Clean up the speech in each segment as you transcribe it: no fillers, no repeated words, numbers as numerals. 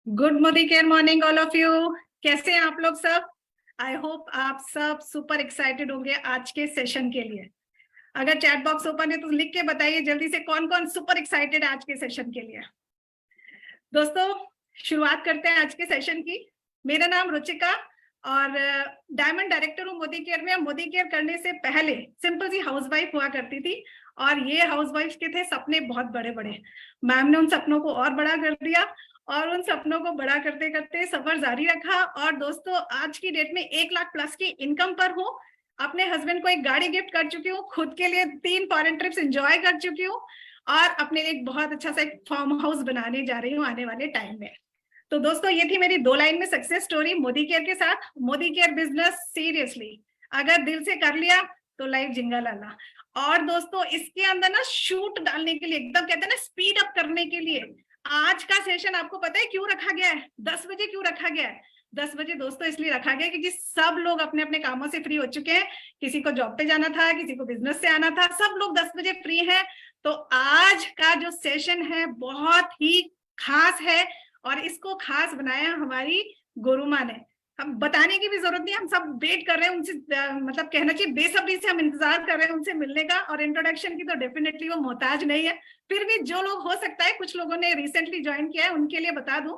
Good Modi care morning all of you. कैसे हैं आप लोग सब? आई होप आप सब सुपर एक्साइटेड होंगे आज के सेशन के लिए। अगर चैट बॉक्स ओपन है तो लिख के बताइए जल्दी से कौन कौन सुपर एक्साइटेड है आज के सेशन के लिए। दोस्तों, शुरुआत करते हैं आज के सेशन की। मेरा नाम रुचिका और डायमंड डायरेक्टर हूँ मोदी केयर में। मोदी केयर करने से पहले सिंपल सी हाउसवाइफ हुआ करती थी और ये हाउसवाइफ के थे सपने बहुत बड़े बड़े। मैम ने उन सपनों को और बड़ा कर दिया और उन सपनों को बड़ा करते करते सफर जारी रखा। और दोस्तों, आज की डेट में 1 लाख प्लस की इनकम पर हूँ। अपने हस्बैंड को एक गाड़ी गिफ्ट कर चुकी हूँ, खुद के लिए 3 फॉरेन ट्रिप्स एंजॉय कर चुकी हूँ और अपने लिए एक बहुत अच्छा सा एक फार्म हाउस बनाने जा रही हूँ आने वाले टाइम में। तो दोस्तों, ये थी मेरी 2 लाइन में सक्सेस स्टोरी मोदी केयर के साथ। मोदी केयर बिजनेस सीरियसली अगर दिल से कर लिया तो लाइफ जिंगा लाला। और दोस्तों, इसके अंदर ना शूट डालने के लिए, एकदम कहते हैं ना स्पीड अप करने के लिए, आज का सेशन आपको पता है क्यों रखा गया है? 10 बजे क्यों रखा गया है? 10 बजे दोस्तों इसलिए रखा गया क्योंकि सब लोग अपने अपने कामों से फ्री हो चुके हैं। किसी को जॉब पे जाना था, किसी को बिजनेस से आना था, सब लोग 10 बजे फ्री हैं। तो आज का जो सेशन है बहुत ही खास है और इसको खास बनाया हमारी गुरु माँ ने। हम बताने की भी जरूरत नहीं, हम सब वेट कर रहे हैं उनसे, मतलब कहना चाहिए बेसब्री से हम इंतजार कर रहे हैं उनसे मिलने का। और इंट्रोडक्शन की तो डेफिनेटली वो मोहताज नहीं है। फिर भी जो लोग हो सकता है, कुछ लोगों ने रिसेंटली ज्वाइन किया है, उनके लिए बता दूं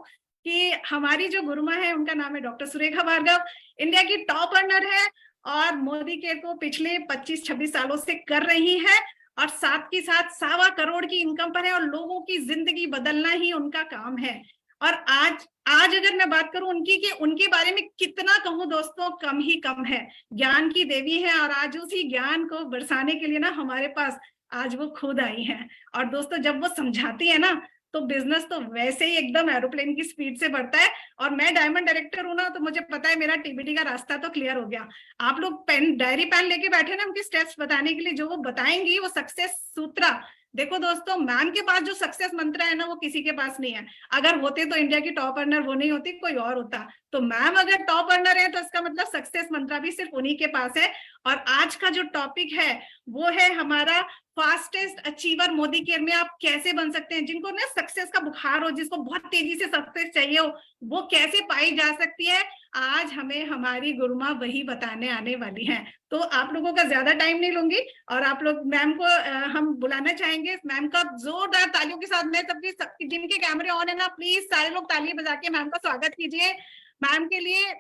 कि हमारी जो गुरु माँ है उनका नाम है डॉक्टर सुरेखा भार्गव। इंडिया की टॉप अर्नर है और मोदी केयर को पिछले 25-26 सालों से कर रही है और साथ ही साथ 1.25 करोड़ की इनकम पर है और लोगों की जिंदगी बदलना ही उनका काम है। और आज अगर मैं बात करूं उनकी कि उनके बारे में कितना कहूं दोस्तों, कम ही कम है। ज्ञान की देवी है और आज उसी ज्ञान को बरसाने के लिए ना हमारे पास आज वो खुद आई हैं। और दोस्तों, जब वो समझाती है ना तो बिजनेस तो वैसे ही एकदम एरोप्लेन की स्पीड से बढ़ता है। और मैं डायमंड डायरेक्टर हूं ना, तो मुझे पता है मेरा टीबीटी का रास्ता तो क्लियर हो गया। आप लोग पेन डायरी पेन लेके बैठे ना उनके स्टेप्स बताने के लिए, जो वो बताएंगी वो सक्सेस सूत्रा। देखो दोस्तों, मैम के पास जो सक्सेस मंत्र है ना वो किसी के पास नहीं है। अगर होते तो इंडिया की टॉप अर्नर वो नहीं होती, कोई और होता। तो मैम अगर टॉप अर्नर है तो इसका मतलब सक्सेस मंत्र भी सिर्फ उन्हीं के पास है। और आज का जो टॉपिक है वो है हमारा फास्टेस्ट अचीवर मोदी केयर में आप कैसे बन सकते हैं। जिनको ना सक्सेस का बुखार हो, जिसको बहुत तेजी से सक्सेस चाहिए हो, वो कैसे पाई जा सकती है, आज हमें हमारी गुरुमा वही बताने आने वाली हैं। तो आप लोगों का ज्यादा टाइम नहीं लूंगी और आप लोग मैम को हम बुलाना चाहेंगे। मैम का जोरदार तालियों के साथ, मैं सबकी जिनके कैमरे ऑन है ना, प्लीज सारे लोग ताली बजा के मैम का स्वागत कीजिए। मैम के लिए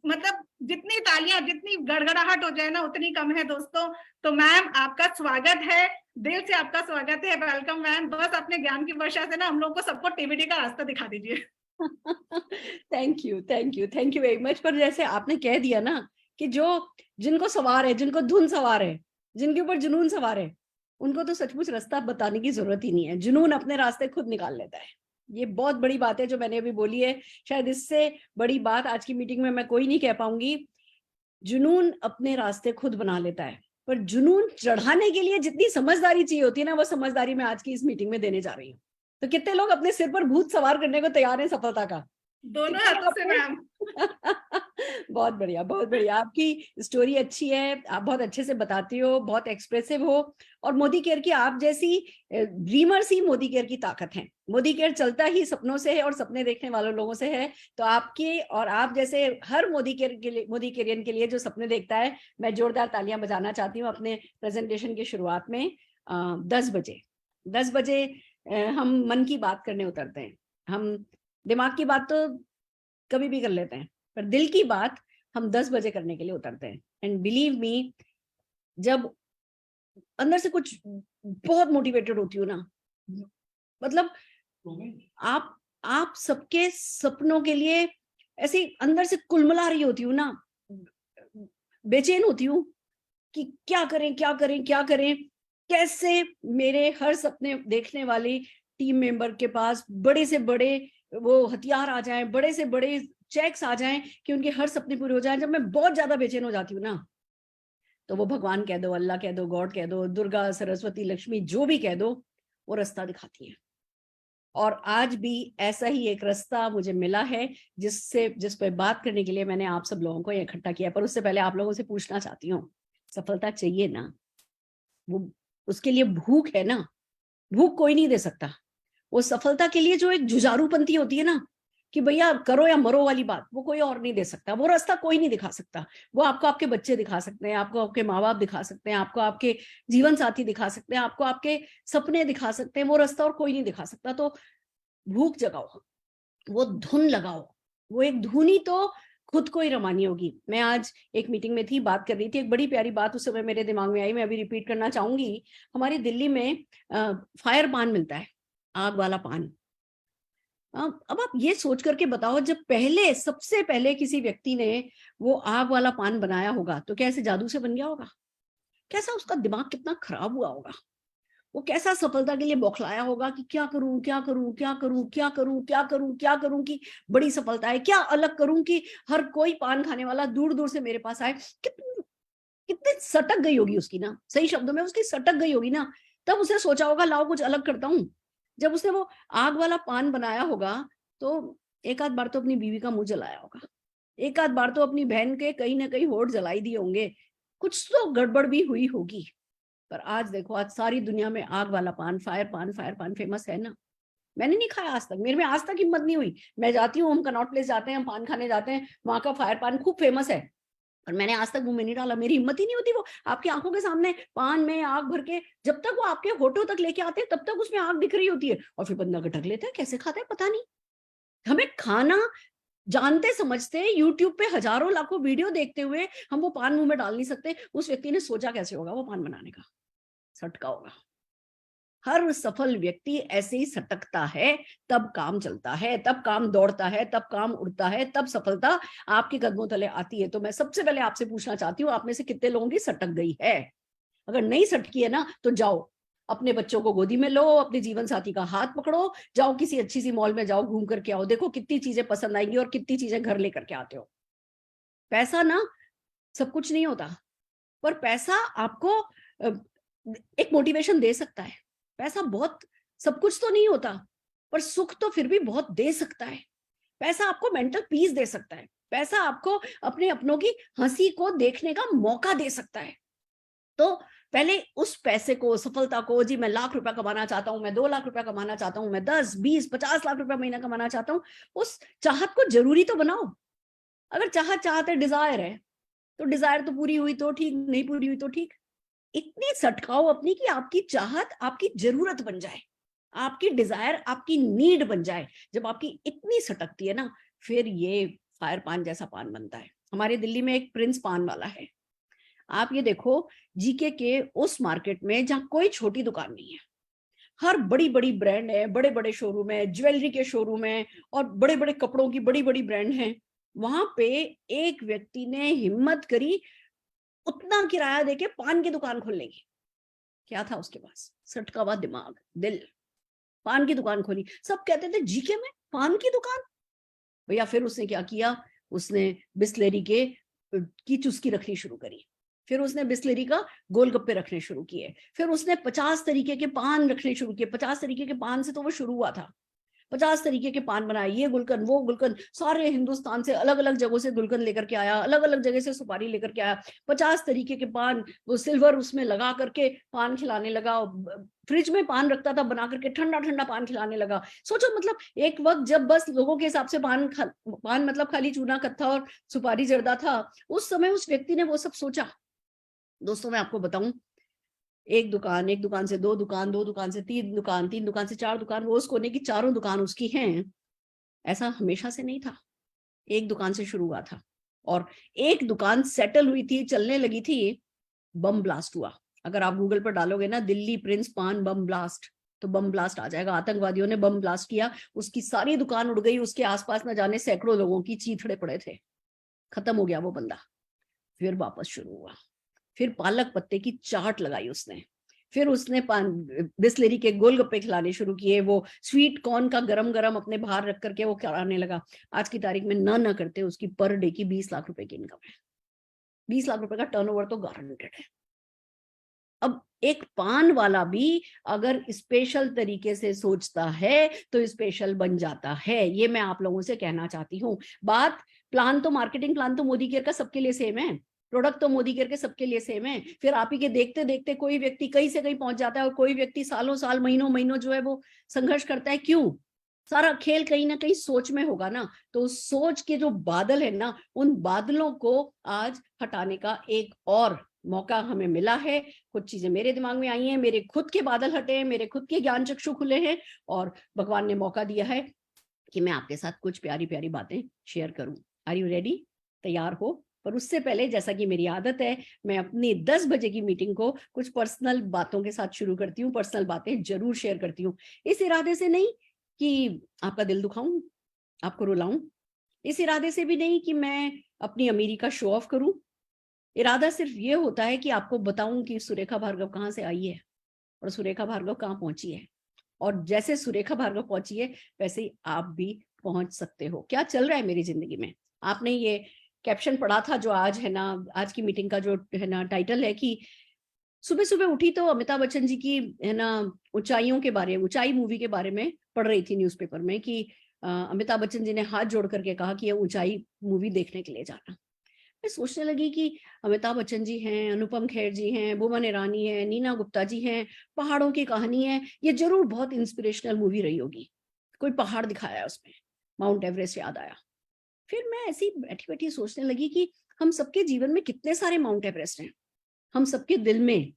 मतलब जितनी तालियां, जितनी गड़गड़ाहट हो जाए ना उतनी कम है दोस्तों। तो मैम आपका स्वागत है, दिल से आपका स्वागत है, वेलकम मैम। बस अपने ज्ञान की वर्षा से ना हम लोग को सबको टीबीटी का रास्ता दिखा दीजिए। Thank you, thank you, thank you very much. पर जैसे आपने कह दिया ना कि जो जिनको सवार है, जिनको धुन सवार है, जिनके ऊपर जुनून सवार है, उनको तो सचमुच रास्ता बताने की जरूरत ही नहीं है। जुनून अपने रास्ते खुद निकाल लेता है। ये बहुत बड़ी बात है जो मैंने अभी बोली है। शायद इससे बड़ी बात आज की मीटिंग में मैं कोई नहीं कह पाऊंगी। जुनून अपने रास्ते खुद बना लेता है, पर जुनून चढ़ाने के लिए जितनी समझदारी चाहिए होती है ना, वो समझदारी मैं आज की इस मीटिंग में देने जा रही हूँ। तो कितने लोग अपने सिर पर भूत सवार करने को तैयार हैं सफलता का? दोनों हाथों से मैम। बहुत बढ़िया, बहुत बढ़िया। आपकी स्टोरी अच्छी है, आप बहुत अच्छे से बताती हो, बहुत एक्सप्रेसिव हो। और मोदी केयर की आप जैसी ड्रीमर्स ही मोदी केयर की ताकत है। मोदी केयर चलता ही सपनों से है और सपने देखने वालों लोगों से है। तो आपके और आप जैसे हर मोदी केयर के लिए, मोदी केरियन के लिए जो सपने देखता है, मैं जोरदार तालियां बजाना चाहती हूँ। अपने प्रेजेंटेशन की शुरुआत में 10 बजे हम मन की बात करने उतरते हैं। हम दिमाग की बात तो कभी भी कर लेते हैं, पर दिल की बात हम 10 बजे करने के लिए उतरते हैं। एंड बिलीव मी, जब अंदर से कुछ बहुत मोटिवेटेड होती हूँ ना, मतलब आप सबके सपनों के लिए ऐसे अंदर से कुलमला रही होती हूँ ना, बेचैन होती हूँ कि क्या करें, क्या करें, क्या करें। कैसे मेरे हर सपने देखने वाली टीम मेंबर के पास बड़े से बड़े वो हथियार आ जाएं, बड़े से बड़े चेक्स आ जाएं कि उनके हर सपने पूरे हो जाएं। जब मैं बहुत ज्यादा बेचैन हो जाती हूँ ना, तो वो भगवान कह दो, अल्लाह कह दो, गॉड कह दो, दुर्गा, सरस्वती, लक्ष्मी, जो भी कह दो, वो रास्ता दिखाती है। और आज भी ऐसा ही एक रास्ता मुझे मिला है जिस पे बात करने के लिए मैंने आप सब लोगों को इकट्ठा किया। पर उससे पहले आप लोगों से पूछना चाहती हूँ, सफलता चाहिए ना? वो उसके लिए भूख है ना? भूख कोई नहीं दे सकता। वो सफलता के लिए जो एक जुझारूपंती होती है ना, कि भैया करो या मरो वाली बात वो कोई और नहीं दे सकता, वो रास्ता कोई नहीं दिखा सकता। वो आपको आपके बच्चे दिखा सकते हैं, आपको आपके माँ बाप दिखा सकते हैं, आपको आपके जीवन साथी दिखा सकते हैं, आपको आपके सपने दिखा सकते हैं, वो रास्ता और कोई नहीं दिखा सकता। तो भूख जगाओ, वो धुन लगाओ, वो एक धुनी तो खुद को ही रमानी होगी। मैं आज एक मीटिंग में थी, बात कर रही थी, एक बड़ी प्यारी बात उस समय मेरे दिमाग में आई, मैं अभी रिपीट करना चाहूंगी। हमारी दिल्ली में फायर पान मिलता है, आग वाला पान। अब आप ये सोच करके बताओ, जब पहले सबसे पहले किसी व्यक्ति ने वो आग वाला पान बनाया होगा तो कैसे जादू से बन गया होगा, कैसा उसका दिमाग कितना खराब हुआ होगा, वो कैसा सफलता के लिए बौखलाया होगा कि क्या करूं क्या करूं क्या करूं क्या करूं क्या करूं क्या करूं कि बड़ी सफलता है, क्या अलग करूं कि हर कोई पान खाने वाला दूर दूर से मेरे पास आए। कितनी कितनी सटक गई होगी उसकी ना, सही शब्दों में उसकी सटक गई होगी ना। तब उसने सोचा होगा लाओ कुछ अलग करता हूं। जब उसने वो आग वाला पान बनाया होगा तो एक आध बार तो अपनी बीवी का मुंह जलाया होगा, एक आध बार तो अपनी बहन के कहीं ना कहीं होठ जलाई दिए होंगे, कुछ तो गड़बड़ भी हुई होगी। पर आज देखो, आज सारी दुनिया में आग वाला पान, फायर पान फेमस है ना। मैंने नहीं खाया आज तक, मेरे में आज तक हिम्मत नहीं हुई। मैं जाती हूँ, हम कनॉट प्लेस जाते हैं, हम पान खाने जाते हैं, वहां का फायर पान खूब फेमस है, पर मैंने आज तक मुंह में नहीं डाला, मेरी हिम्मत ही नहीं होती। वो आपकी आंखों के सामने पान में आग भर के जब तक वो आपके होठों तक लेके आते हैं तब तक उसमें आग दिख रही होती है, और फिर बंदा गटक लेता है, कैसे खाता है पता नहीं। हमें खाना जानते समझते यूट्यूब पे हजारों लाखों वीडियो देखते हुए हम वो पान मुंह में डाल नहीं सकते। उस व्यक्ति ने सोचा कैसे होगा वो पान बनाने का, सटका होगा। हर सफल व्यक्ति ऐसे ही सटकता है, तब काम चलता है, तब काम दौड़ता है, तब काम उड़ता है, तब सफलता आपके कदमों तले आती है। तो मैं सबसे पहले आपसे पूछना चाहती हूँ, आप में से कितने लोगों की सटक गई है? अगर नहीं सटकी है ना तो जाओ, अपने बच्चों को गोदी में लो, अपने जीवन साथी का हाथ पकड़ो, जाओ किसी अच्छी सी मॉल में जाओ, घूम करके आओ, देखो कितनी चीजें पसंद आएंगी और कितनी चीजें घर लेकर के आते हो। पैसा ना सब कुछ नहीं होता, पर पैसा आपको एक मोटिवेशन दे सकता है। पैसा बहुत सब कुछ तो नहीं होता, पर सुख तो फिर भी बहुत दे सकता है। पैसा आपको मेंटल पीस दे सकता है, पैसा आपको अपने अपनों की हंसी को देखने का मौका दे सकता है। तो पहले उस पैसे को, सफलता को, जी मैं लाख रुपया कमाना चाहता हूं, मैं 2 लाख रुपया कमाना चाहता हूं, मैं 10 20 50 लाख रुपया महीना कमाना चाहता हूं, उस चाहत को जरूरी तो बनाओ। अगर चाहत है, डिजायर है, तो डिजायर तो पूरी हुई तो ठीक, नहीं पूरी हुई तो ठीक। इतनी सटकाओ अपनी कि आपकी चाहत आपकी जरूरत बन जाए, आपकी डिजायर आपकी नीड बन जाए। जब आपकी इतनी सटकती है ना, फिर ये फायर पान जैसा पान बनता है। हमारे दिल्ली में एक प्रिंस पान वाला है, आप ये देखो, जीके के उस मार्केट में जहां कोई छोटी दुकान नहीं है, हर बड़ी बड़ी ब्रांड है, बड़े बड़े शोरूम है, ज्वेलरी के शोरूम है और बड़े बड़े कपड़ों की बड़ी बड़ी ब्रांड है। वहां पे एक व्यक्ति ने हिम्मत करी उतना किराया देके पान की दुकान खोलने की। क्या था उसके पास? सटका हुआ दिमाग, दिल। पान की दुकान खोली, सब कहते थे जीके में पान की दुकान। भैया फिर उसने क्या किया, उसने बिस्लेरी के की चुस्की रखनी शुरू करी, फिर उसने बिस्लेरी का गोलगप्पे रखने शुरू किए, फिर उसने 50 तरीके के पान रखने शुरू किए। 50 तरीके के पान से तो वो शुरू हुआ था, 50 तरीके के पान बनाए, ये गुलकंद वो गुलकंद, सारे हिंदुस्तान से अलग अलग जगहों से गुलकंद लेकर के आया, अलग अलग जगह से सुपारी लेकर के आया, 50 तरीके के पान, वो सिल्वर उसमें लगा करके पान खिलाने लगा, फ्रिज में पान रखता था बना करके, ठंडा ठंडा पान खिलाने लगा। सोचो, मतलब एक वक्त जब बस लोगों के हिसाब से पान मतलब खाली चूना कत्था और सुपारी जर्दा था, उस समय उस व्यक्ति ने वो सब सोचा। दोस्तों मैं आपको बताऊं, एक दुकान से दो दुकान, दो दुकान से तीन दुकान, तीन दुकान से चार दुकान, वो उस कोने की चारों दुकान उसकी हैं, ऐसा हमेशा से नहीं था। एक दुकान से शुरू हुआ था और एक दुकान सेटल हुई थी, चलने लगी थी, बम ब्लास्ट हुआ। अगर आप गूगल पर डालोगे ना दिल्ली प्रिंस पान बम ब्लास्ट, तो बम ब्लास्ट आ जाएगा। आतंकवादियों ने बम ब्लास्ट किया, उसकी सारी दुकान उड़ गई, उसके आसपास न जाने सैकड़ों लोगों की चीथड़े पड़े थे, खत्म हो गया वो बंदा। फिर वापस शुरू हुआ, फिर पालक पत्ते की चाट लगाई उसने, फिर उसने बिस्लेरी के गोलगप्पे खिलाने शुरू किए, वो स्वीट कॉर्न का गरम गरम अपने बाहर रख करके वो खिलाने लगा। आज की तारीख में ना करते उसकी पर डे की 20 लाख रुपए की इनकम है। 20 लाख रुपए का टर्नओवर तो गारंटेड है। अब एक पान वाला भी अगर स्पेशल तरीके से सोचता है तो स्पेशल बन जाता है, ये मैं आप लोगों से कहना चाहती हूँ। बात प्लान तो, मार्केटिंग प्लान तो मोदी केयर का सबके लिए सेम है, प्रोडक्ट तो मोदी केयर के सबके लिए सेम है। फिर आप ही के देखते देखते कोई व्यक्ति कहीं से कहीं पहुंच जाता है और कोई व्यक्ति सालों साल, महीनों महीनों जो है वो संघर्ष करता है। क्यों? सारा खेल कहीं ना कहीं सोच में होगा ना, तो उस सोच के जो बादल है ना, उन बादलों को आज हटाने का एक और मौका हमें मिला है। कुछ चीजें मेरे दिमाग में आई हैं, मेरे खुद के बादल हटे हैं, मेरे खुद के ज्ञान चक्षु खुले हैं, और भगवान ने मौका दिया है कि मैं आपके साथ कुछ प्यारी प्यारी बातें शेयर करूं। Are you ready? तैयार हो? पर उससे पहले, जैसा कि मेरी आदत है, मैं अपनी 10 बजे की मीटिंग को कुछ पर्सनल बातों के साथ शुरू करती हूँ। पर्सनल बातें जरूर शेयर करती हूँ, इस इरादे से नहीं कि आपका दिल दुखाऊं, आपको रुलाऊं, इस इरादे से भी नहीं कि मैं अपनी अमीरी का शो ऑफ करूं। इरादा सिर्फ ये होता है कि आपको बताऊं कि सुरेखा भार्गव कहाँ से आई है और सुरेखा भार्गव कहाँ पहुंची है, और जैसे सुरेखा भार्गव पहुंची है वैसे ही आप भी पहुंच सकते हो। क्या चल रहा है मेरी जिंदगी में? आपने ये कैप्शन पढ़ा था जो आज है ना, आज की मीटिंग का जो है ना टाइटल है कि सुबह सुबह उठी तो अमिताभ बच्चन जी की है ना ऊंचाइयों के बारे में, ऊंचाई मूवी के बारे में पढ़ रही थी न्यूज़पेपर में कि अमिताभ बच्चन जी ने हाथ जोड़ करके कहा कि ये ऊंचाई मूवी देखने के लिए जाना। मैं सोचने लगी कि अमिताभ बच्चन जी हैं, अनुपम खेर जी हैं, भुवन ईरानी है, नीना गुप्ता जी हैं, पहाड़ों की कहानी है, ये जरूर बहुत इंस्पिरेशनल मूवी रही होगी। कोई पहाड़ दिखाया है उसमें, माउंट एवरेस्ट याद आया। फिर मैं ऐसी बैठी बैठी सोचने लगी कि हम सबके जीवन में कितने सारे माउंट एवरेस्ट हैं, हम सबके दिल में,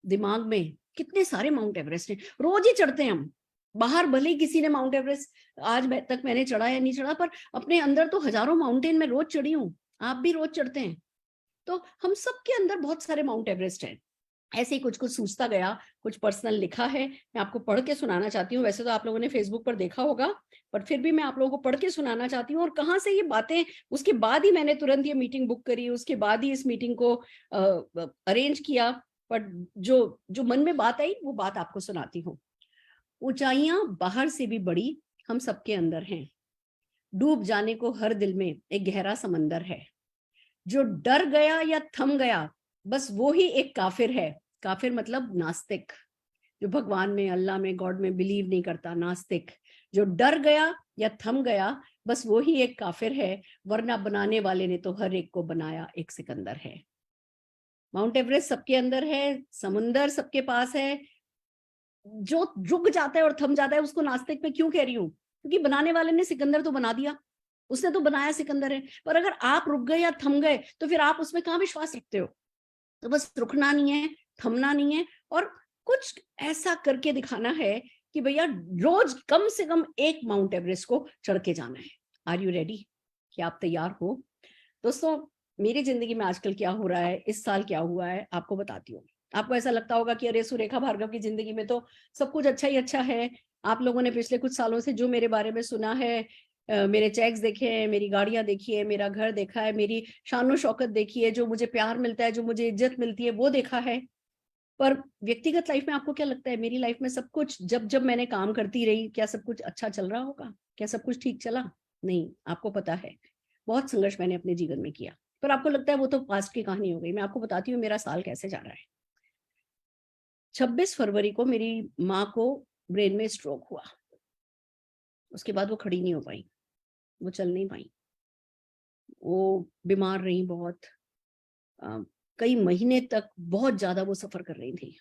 दिमाग में कितने सारे माउंट एवरेस्ट हैं, रोज ही चढ़ते हैं हम। बाहर भले ही किसी ने माउंट एवरेस्ट आज तक मैंने चढ़ा या नहीं चढ़ा, पर अपने अंदर तो हजारों माउंटेन में रोज चढ़ी हूँ, आप भी रोज चढ़ते हैं। तो हम सबके अंदर बहुत सारे माउंट एवरेस्ट हैं। ऐसे ही कुछ कुछ सूझता गया, कुछ पर्सनल लिखा है, मैं आपको पढ़ के सुनाना चाहती हूँ। वैसे तो आप लोगों ने फेसबुक पर देखा होगा, पर फिर भी मैं आप लोगों को पढ़ के सुनाना चाहती हूँ। और कहाँ से ये बातें, उसके बाद ही मैंने तुरंत ये मीटिंग बुक करी, उसके बाद ही इस मीटिंग को अरेंज किया। बट जो जो मन में बात आई वो बात आपको सुनाती हूँ। ऊंचाइयां बाहर से भी बड़ी हम सबके अंदर हैं। डूब जाने को हर दिल में एक गहरा समंदर है। जो डर गया या थम गया बस वो ही एक काफिर है। काफिर मतलब नास्तिक, जो भगवान में, अल्लाह में, गॉड में बिलीव नहीं करता, नास्तिक। जो डर गया या थम गया बस वो ही एक काफिर है, वरना बनाने वाले ने तो हर एक को बनाया एक सिकंदर है। माउंट एवरेस्ट सबके अंदर है, समुंदर सबके पास है। जो रुक जाता है और थम जाता है उसको नास्तिक में क्यों कह रही हूँ? क्योंकि बनाने वाले ने सिकंदर तो बना दिया, उसने तो बनाया सिकंदर है। पर अगर आप रुक गए या थम गए तो फिर आप उसमें कहाँ विश्वास रखते हो? तो बस रुकना नहीं है, थमना नहीं है, और कुछ ऐसा करके दिखाना है कि भैया रोज कम से कम एक माउंट एवरेस्ट को चढ़ के जाना है। Are you ready? क्या आप तैयार हो? दोस्तों, मेरी जिंदगी में आजकल क्या हो रहा है, इस साल क्या हुआ है, आपको बताती हूँ। आपको ऐसा लगता होगा कि अरे सुरेखा भार्गव की जिंदगी में तो सब कुछ अच्छा ही अच्छा है। आप लोगों ने पिछले कुछ सालों से जो मेरे बारे में सुना है, मेरे चेक्स देखे हैं, मेरी गाड़ियां देखी है, मेरा घर देखा है, मेरी शानो शौकत देखी है, जो मुझे प्यार मिलता है, जो मुझे इज्जत मिलती है, वो देखा है। पर व्यक्तिगत लाइफ में आपको क्या लगता है, मेरी लाइफ में सब कुछ, जब जब मैंने काम करती रही, क्या सब कुछ अच्छा चल रहा होगा? क्या सब कुछ ठीक चला? नहीं, आपको पता है बहुत संघर्ष मैंने अपने जीवन में किया। पर आपको लगता है वो तो पास्ट की कहानी हो गई। मैं आपको बताती हूँ मेरा साल कैसे जा रहा है। 26 फरवरी को मेरी माँ को ब्रेन में स्ट्रोक हुआ। उसके बाद वो खड़ी नहीं हो पाई, वो चल नहीं पाई, वो बीमार रही बहुत। कई महीने तक बहुत ज्यादा वो सफर कर रही थी।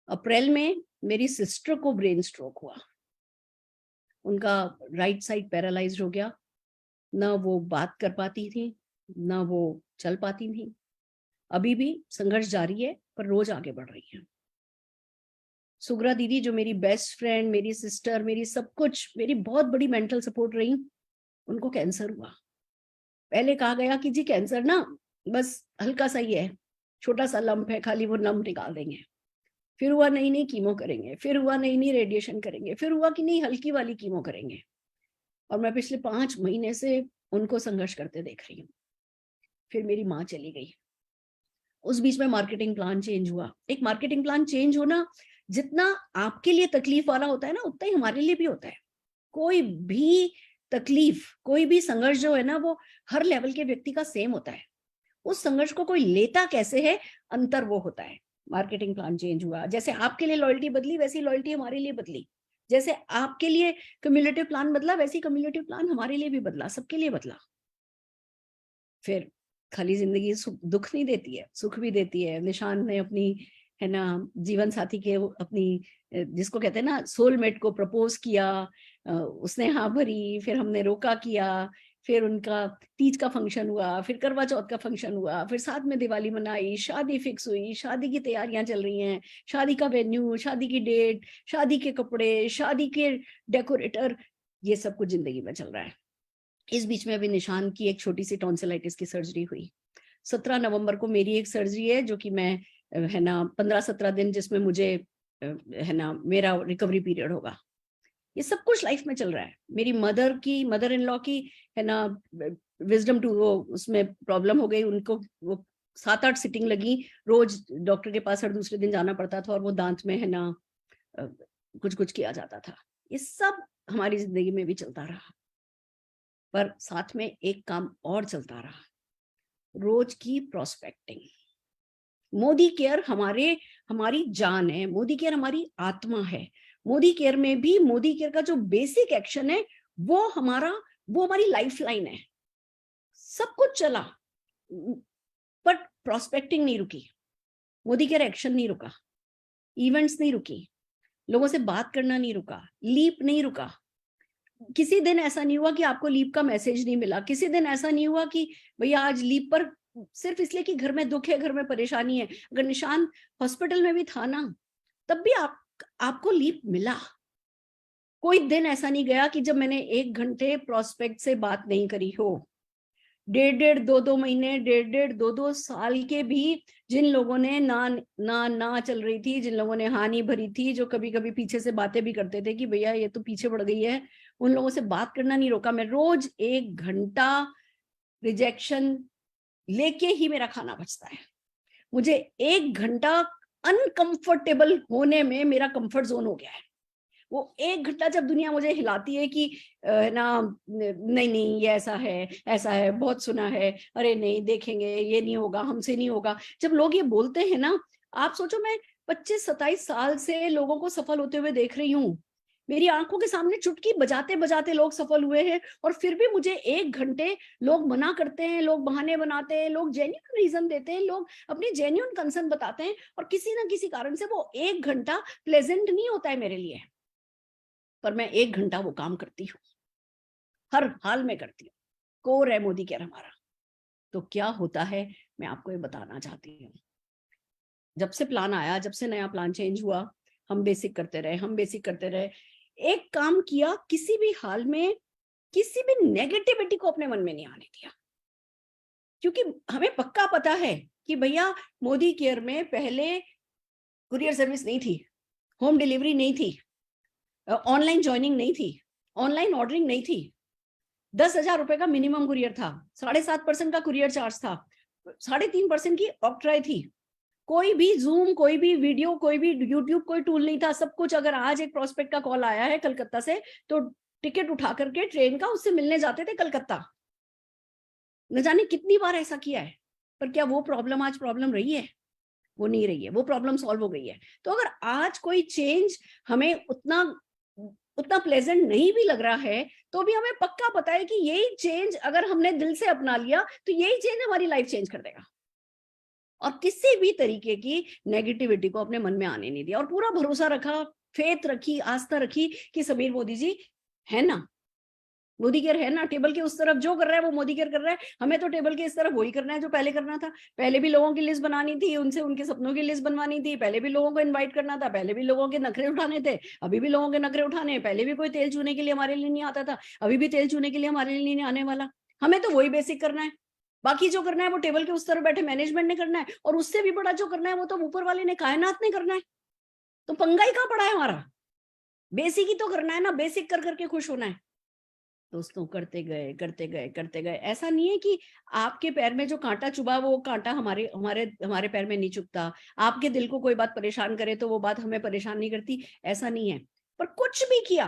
अप्रैल में मेरी सिस्टर को ब्रेन स्ट्रोक हुआ। उनका राइट साइड पैरालाइज्ड हो गया, ना वो बात कर पाती थी, ना वो चल पाती थी। अभी भी संघर्ष जारी है, पर रोज आगे बढ़ रही है। सुग्रा दीदी, जो मेरी बेस्ट फ्रेंड, मेरी सिस्टर, मेरी सब कुछ, मेरी बहुत बड़ी मेंटल सपोर्ट रही, उनको कैंसर हुआ। पहले कहा गया कि जी कैंसर ना बस हल्का सा ही है, छोटा सा लंप है, खाली वो लंप निकाल देंगे। फिर हुआ नहीं नहीं कीमो करेंगे, फिर हुआ नहीं नहीं रेडिएशन करेंगे, फिर हुआ कि नहीं हल्की वाली कीमो करेंगे। और मैं पिछले 5 महीने से उनको संघर्ष करते देख रही हूँ। फिर मेरी माँ चली गई। उस बीच में मार्केटिंग प्लान चेंज हुआ। एक मार्केटिंग प्लान चेंज होना जितना आपके लिए तकलीफ वाला होता है ना, उतना ही हमारे लिए भी होता है। कोई भी तकलीफ, कोई भी संघर्ष जो है ना, वो हर लेवल के व्यक्ति का सेम होता है। उस संघर्ष को कोई लेता कैसे है, अंतर वो होता है। मार्केटिंग प्लान चेंज हुआ, जैसे आपके लिए लॉयल्टी बदली वैसी लॉयल्टी हमारे लिए बदली। जैसे आपके लिए कम्युलेटिव प्लान बदला वैसी कम्युलेटिव प्लान हमारे लिए भी बदला, सबके लिए बदला। फिर खाली जिंदगी दुख नहीं देती है, सुख भी देती है। निशान ने अपनी है ना, जीवन साथी के अपनी जिसको कहते हैं ना सोलमेट को प्रपोज किया, उसने हाँ भरी, फिर हमने रोका किया, फिर उनका तीज का फंक्शन हुआ, फिर करवा चौथ का फंक्शन हुआ, फिर साथ में दिवाली मनाई, शादी फिक्स हुई, शादी की तैयारियां चल रही हैं, शादी का वेन्यू, शादी की डेट, शादी के कपड़े, शादी के डेकोरेटर, ये सब कुछ जिंदगी में चल रहा है। इस बीच में अभी निशान की एक छोटी सी टॉन्सिलाइटिस की सर्जरी हुई। 17 नवंबर को मेरी एक सर्जरी है, जो कि मैं है ना 15-17 दिन जिसमें मुझे है ना मेरा रिकवरी पीरियड होगा। ये सब कुछ लाइफ में चल रहा है। मेरी मदर इन लॉ की है ना विजडम टू वो उसमें प्रॉब्लम हो गई, उनको वो 7-8 सिटिंग लगी, रोज डॉक्टर के पास हर दूसरे दिन जाना पड़ता था, और वो दांत में है ना कुछ कुछ किया जाता था। ये सब हमारी जिंदगी में भी चलता रहा, पर साथ में एक काम और चलता रहा, रोज की प्रोस्पेक्टिंग। मोदी केयर हमारी जान है, मोदी केयर हमारी आत्मा है। मोदी केयर में भी मोदी केयर का जो बेसिक एक्शन है वो हमारी लाइफ लाइन है। सब कुछ चला, बट प्रोस्पेक्टिंग नहीं रुकी, मोदी केयर एक्शन नहीं रुका, इवेंट्स नहीं रुकी, लोगों से बात करना नहीं रुका, लीप नहीं रुका। किसी दिन ऐसा नहीं हुआ कि आपको लीप का मैसेज नहीं मिला, किसी दिन ऐसा नहीं हुआ कि भैया आज लीप पर सिर्फ इसलिए कि घर में दुख है, घर में परेशानी है। अगर निशान हॉस्पिटल में भी था ना, तब भी आपको लीप मिला। कोई दिन ऐसा नहीं गया कि जब मैंने 1 घंटे प्रोस्पेक्ट से बात नहीं करी हो। 1.5 2 महीने, 1.5 2 साल के भी जिन लोगों ने ना चल रही थी, जिन लोगों ने हानि भरी थी, जो कभी कभी पीछे से बातें भी करते थे कि भैया ये तो पीछे पड़ गई है, उन लोगों से बात करना नहीं रोका। मैं रोज 1 घंटा रिजेक्शन लेके ही मेरा खाना बचता है। मुझे 1 घंटा अनकंफर्टेबल होने में मेरा कंफर्ट जोन हो गया है। वो 1 घंटा जब दुनिया मुझे हिलाती है कि ना नहीं नहीं ये ऐसा है, बहुत सुना है, अरे नहीं देखेंगे, ये नहीं होगा, हमसे नहीं होगा, जब लोग ये बोलते हैं ना, आप सोचो मैं 25-27 साल से लोगों को सफल होते हुए देख रही हूँ। मेरी आंखों के सामने चुटकी बजाते बजाते लोग सफल हुए हैं, और फिर भी मुझे 1 घंटे लोग मना करते हैं, लोग बहाने बनाते हैं, लोग जेन्युइन रीजन देते हैं, लोग अपनी जेन्युइन कंसर्न बताते हैं, और किसी ना किसी कारण से वो 1 घंटा प्लेजेंट नहीं होता है मेरे लिए, पर मैं 1 घंटा वो काम करती हूँ, हर हाल में करती हूँ। कोर है मोदी केयर हमारा। तो क्या होता है मैं आपको ये बताना चाहती हूँ। जब से प्लान आया, जब से नया प्लान चेंज हुआ, हम बेसिक करते रहे, एक काम किया, किसी भी हाल में किसी भी नेगेटिविटी को अपने मन में नहीं आने दिया, क्योंकि हमें पक्का पता है कि भैया मोदी केयर में पहले कुरियर सर्विस नहीं थी, होम डिलीवरी नहीं थी, ऑनलाइन ज्वाइनिंग नहीं थी, ऑनलाइन ऑर्डरिंग नहीं थी, 10,000 रुपए का मिनिमम कुरियर था, 7.5% का कुरियर चार्ज था, 3.5% की ऑक्ट्राई थी, कोई भी जूम, कोई भी वीडियो, कोई भी यूट्यूब, कोई टूल नहीं था, सब कुछ। अगर आज एक प्रोस्पेक्ट का कॉल आया है कलकत्ता से, तो टिकट उठा करके ट्रेन का उससे मिलने जाते थे कलकत्ता। न जाने कितनी बार ऐसा किया है, पर क्या वो प्रॉब्लम आज प्रॉब्लम रही है? वो नहीं रही है, वो प्रॉब्लम सॉल्व हो गई है। तो अगर आज कोई चेंज हमें उतना प्लेजेंट नहीं भी लग रहा है, तो भी हमें पक्का पता है कि यही चेंज अगर हमने दिल से अपना लिया, तो यही चेंज हमारी लाइफ चेंज कर देगा। और किसी भी तरीके की नेगेटिविटी को अपने मन में आने नहीं दिया, और पूरा भरोसा रखा, फेथ रखी, आस्था रखी कि समीर मोदी जी है ना, मोदी केयर है ना, टेबल के उस तरफ जो कर रहा है वो मोदी केयर कर रहा है, हमें तो टेबल के इस तरफ वही करना है जो पहले करना था। पहले भी लोगों की लिस्ट बनानी थी, उनसे उनके सपनों की लिस्ट बनवानी थी, पहले भी लोगों को इनवाइट करना था, पहले भी लोगों के नखरे उठाने थे, अभी भी लोगों के नखरे उठाने हैं। पहले भी कोई तेल चूने के लिए हमारे लिए नहीं आता था, अभी भी तेल चूने के लिए हमारे लिए नहीं आने वाला। हमें तो वही बेसिक करना है, बाकी जो करना है वो टेबल के उस तरफ बैठे मैनेजमेंट ने करना है, और उससे भी बड़ा जो करना है वो तो ऊपर वाले ने, कायनात ने करना है। तो पंगा ही कहाँ पड़ा है हमारा? बेसिक ही तो करना है ना, बेसिक कर करके खुश होना है। दोस्तों करते गए, ऐसा नहीं है कि आपके पैर में जो कांटा चुभा वो कांटा हमारे हमारे हमारे पैर में नहीं चुभता, आपके दिल को कोई बात परेशान करे तो वो बात हमें परेशान नहीं करती, ऐसा नहीं है। पर कुछ भी किया,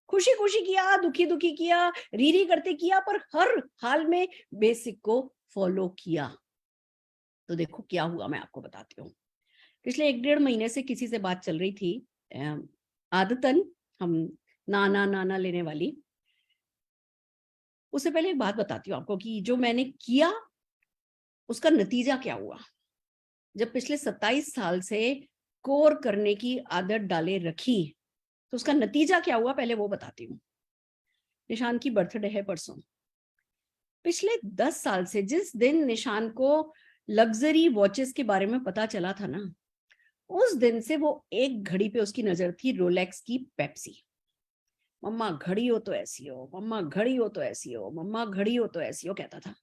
खुशी खुशी किया, दुखी दुखी किया, री करते किया, पर हर हाल में बेसिक को फॉलो किया। तो देखो क्या हुआ, मैं आपको बताती हूँ। पिछले 1-1.5 महीने से किसी से बात चल रही थी, आदतन हम नाना लेने वाली। उससे पहले एक बात बताती हूँ आपको कि जो मैंने किया उसका नतीजा क्या हुआ। जब पिछले 27 साल से कोर करने की आदत डाले रखी, तो उसका नतीजा क्या हुआ पहले वो बताती हूँ। निशान की बर्थडे है परसों। पिछले 10 साल से जिस दिन निशान को लग्जरी वॉचेस के बारे में पता चला था ना, उस दिन से वो एक घड़ी पे उसकी नजर थी, रोलेक्स की पेप्सी। मम्मा घड़ी हो तो ऐसी हो, मम्मा घड़ी हो तो ऐसी हो, मम्मा घड़ी हो तो ऐसी हो कहता था।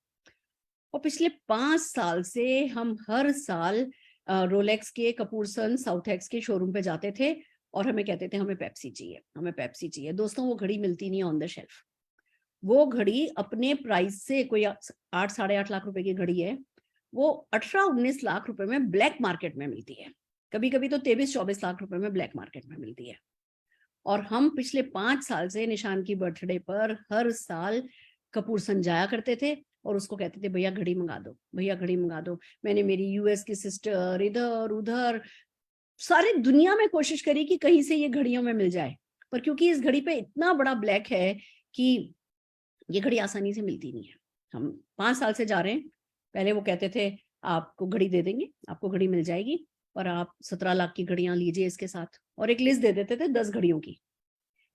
और पिछले 5 साल से हम हर साल रोलेक्स के कपूर सन साउथ एक्स के शोरूम पे जाते थे और हमें कहते थे हमें पेप्सी चाहिए, हमें पेप्सी चाहिए। दोस्तों वो घड़ी मिलती नहीं ऑन द शेल्फ। वो घड़ी अपने प्राइस से, कोई 8 8.5 लाख रुपए की घड़ी है, वो 18-19 लाख रुपए में ब्लैक मार्केट में मिलती है। कभी कभी तो 23-24 लाख रुपए में ब्लैक मार्केट में मिलती है। और हम पिछले 5 साल से निशान की बर्थडे पर हर साल कपूर सन जाया करते थे और उसको कहते थे भैया घड़ी मंगा दो, भैया घड़ी मंगा दो। मैंने मेरी यूएस की सिस्टर, इधर उधर सारी दुनिया में कोशिश करी कि कहीं से ये घड़ियों में मिल जाए, पर क्योंकि इस घड़ी पे इतना बड़ा ब्लैक है कि ये घड़ी आसानी से मिलती नहीं है। हम 5 साल से जा रहे हैं। पहले वो कहते थे आपको घड़ी दे देंगे, आपको घड़ी मिल जाएगी और आप 17 लाख की घड़ियां लीजिए इसके साथ, और एक लिस्ट दे देते थे 10 घड़ियों की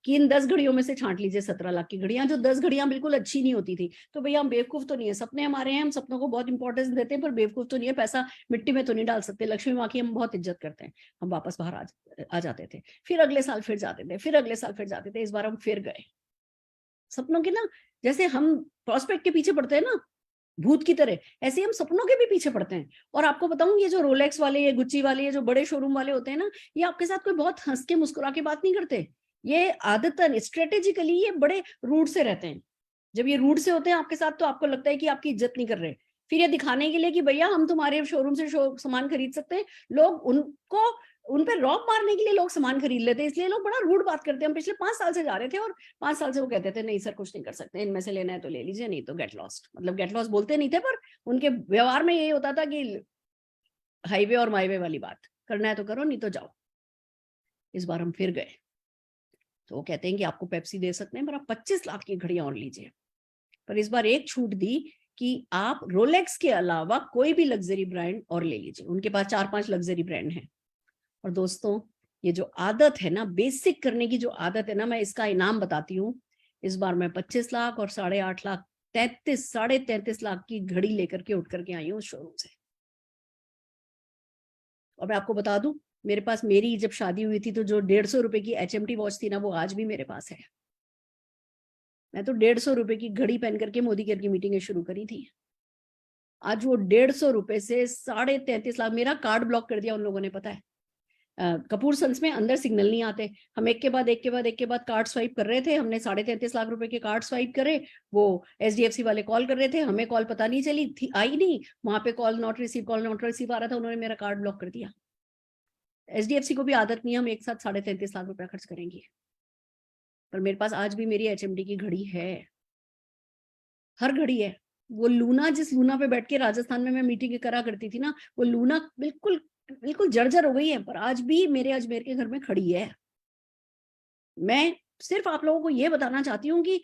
कि इन 10 घड़ियों में से छांट लीजिए 17 लाख की घड़ियां। जो 10 घड़ियां बिल्कुल अच्छी नहीं होती थी। तो भैया हम बेवकूफ तो नहीं है, सपने हमारे हैं, हम सपनों को बहुत इंपॉर्टेंस देते हैं, पर बेवकूफ तो नहीं है, पैसा मिट्टी में तो नहीं डाल सकते। लक्ष्मी माँ की हम बहुत इज्जत करते हैं। हम वापस बाहर आ जाते थे, फिर अगले साल फिर जाते थे, फिर अगले साल फिर जाते थे। इस बार हम फिर गए सपनों के ना, जैसे हम प्रॉस्पेक्ट के पीछे पड़ते हैं ना भूत की तरह, ऐसे ही हम सपनों के भी पीछे पड़ते हैं। और आपको बताऊं, ये जो रोलेक्स वाले, ये गुच्ची वाले, ये जो बड़े शोरूम वाले होते हैं ना, ये आपके साथ कोई बहुत हंस के मुस्कुरा के बात नहीं करते। ये आदतन स्ट्रेटेजिकली ये बड़े रूड से रहते हैं। जब ये रूड से होते हैं आपके साथ, तो आपको लगता है कि आपकी इज्जत नहीं कर रहे। फिर ये दिखाने के लिए कि भैया हम तुम्हारे शोरूम से सामान खरीद सकते हैं, लोग उनको उन पे रॉब मारने के लिए लोग सामान खरीद लेते हैं, इसलिए लोग बड़ा रूड बात करते हैं। हम पिछले 5 साल से जा रहे थे और 5 साल से वो कहते थे नहीं सर कुछ नहीं कर सकते, इनमें से लेना है तो ले लीजिए, नहीं तो गेट लॉस्ट। मतलब गेट लॉस्ट बोलते नहीं थे, पर उनके व्यवहार में यही होता था कि हाईवे और माईवे वाली बात, करना है तो करो नहीं तो जाओ। इस बार हम फिर गए तो वो कहते हैं कि आपको पेप्सी दे सकते हैं, पर आप 25 लाख की घड़ियां और लीजिए। पर इस बार एक छूट दी कि आप रोलेक्स के अलावा कोई भी लग्जरी ब्रांड और ले लीजिए। उनके पास 4-5 लग्जरी ब्रांड हैं। और दोस्तों ये जो आदत है ना, बेसिक करने की जो आदत है ना, मैं इसका इनाम बताती हूँ। इस बार मैं 25 लाख और 8.5 लाख 33-33.5 लाख की घड़ी लेकर के उठ करके आई हूँ उस शोरूम से। और मैं आपको बता दूं, मेरे पास, मेरी जब शादी हुई थी तो जो 150 रुपए की HMT वॉच थी ना, वो आज भी मेरे पास है। मैं तो 150 रुपए की घड़ी पहन करके मोदी केयर की मीटिंगें शुरू करी थी। आज वो 150 रुपए से 33.5 लाख, मेरा कार्ड ब्लॉक कर दिया उन लोगों ने, पता है। कपूर सन्स में अंदर सिग्नल नहीं आते, हम एक के बाद एक के बाद एक के बाद कार्ड स्वाइप कर रहे थे। हमने 33.5 लाख रुपए के कार्ड स्वाइप करे, वो SDFC वाले कॉल कर रहे थे, हमें कॉल पता नहीं चली थी, आई नहीं, वहां पे कॉल नॉट रिसीव आ रहा था, उन्होंने मेरा कार्ड ब्लॉक कर दिया। SDFC को भी आदत नहीं है हम एक साथ 33.5 लाख रुपया खर्च करेंगे। पर मेरे पास आज भी मेरी HMD की घड़ी है, हर घड़ी है। वो लूना, जिस लूना पे बैठ के राजस्थान में मैं मीटिंग करा करती थी ना, वो लूना बिल्कुल बिल्कुल जर्जर हो गई है, पर आज भी मेरे अजमेर के घर में खड़ी है। मैं सिर्फ आप लोगों को ये बताना चाहती हूँ कि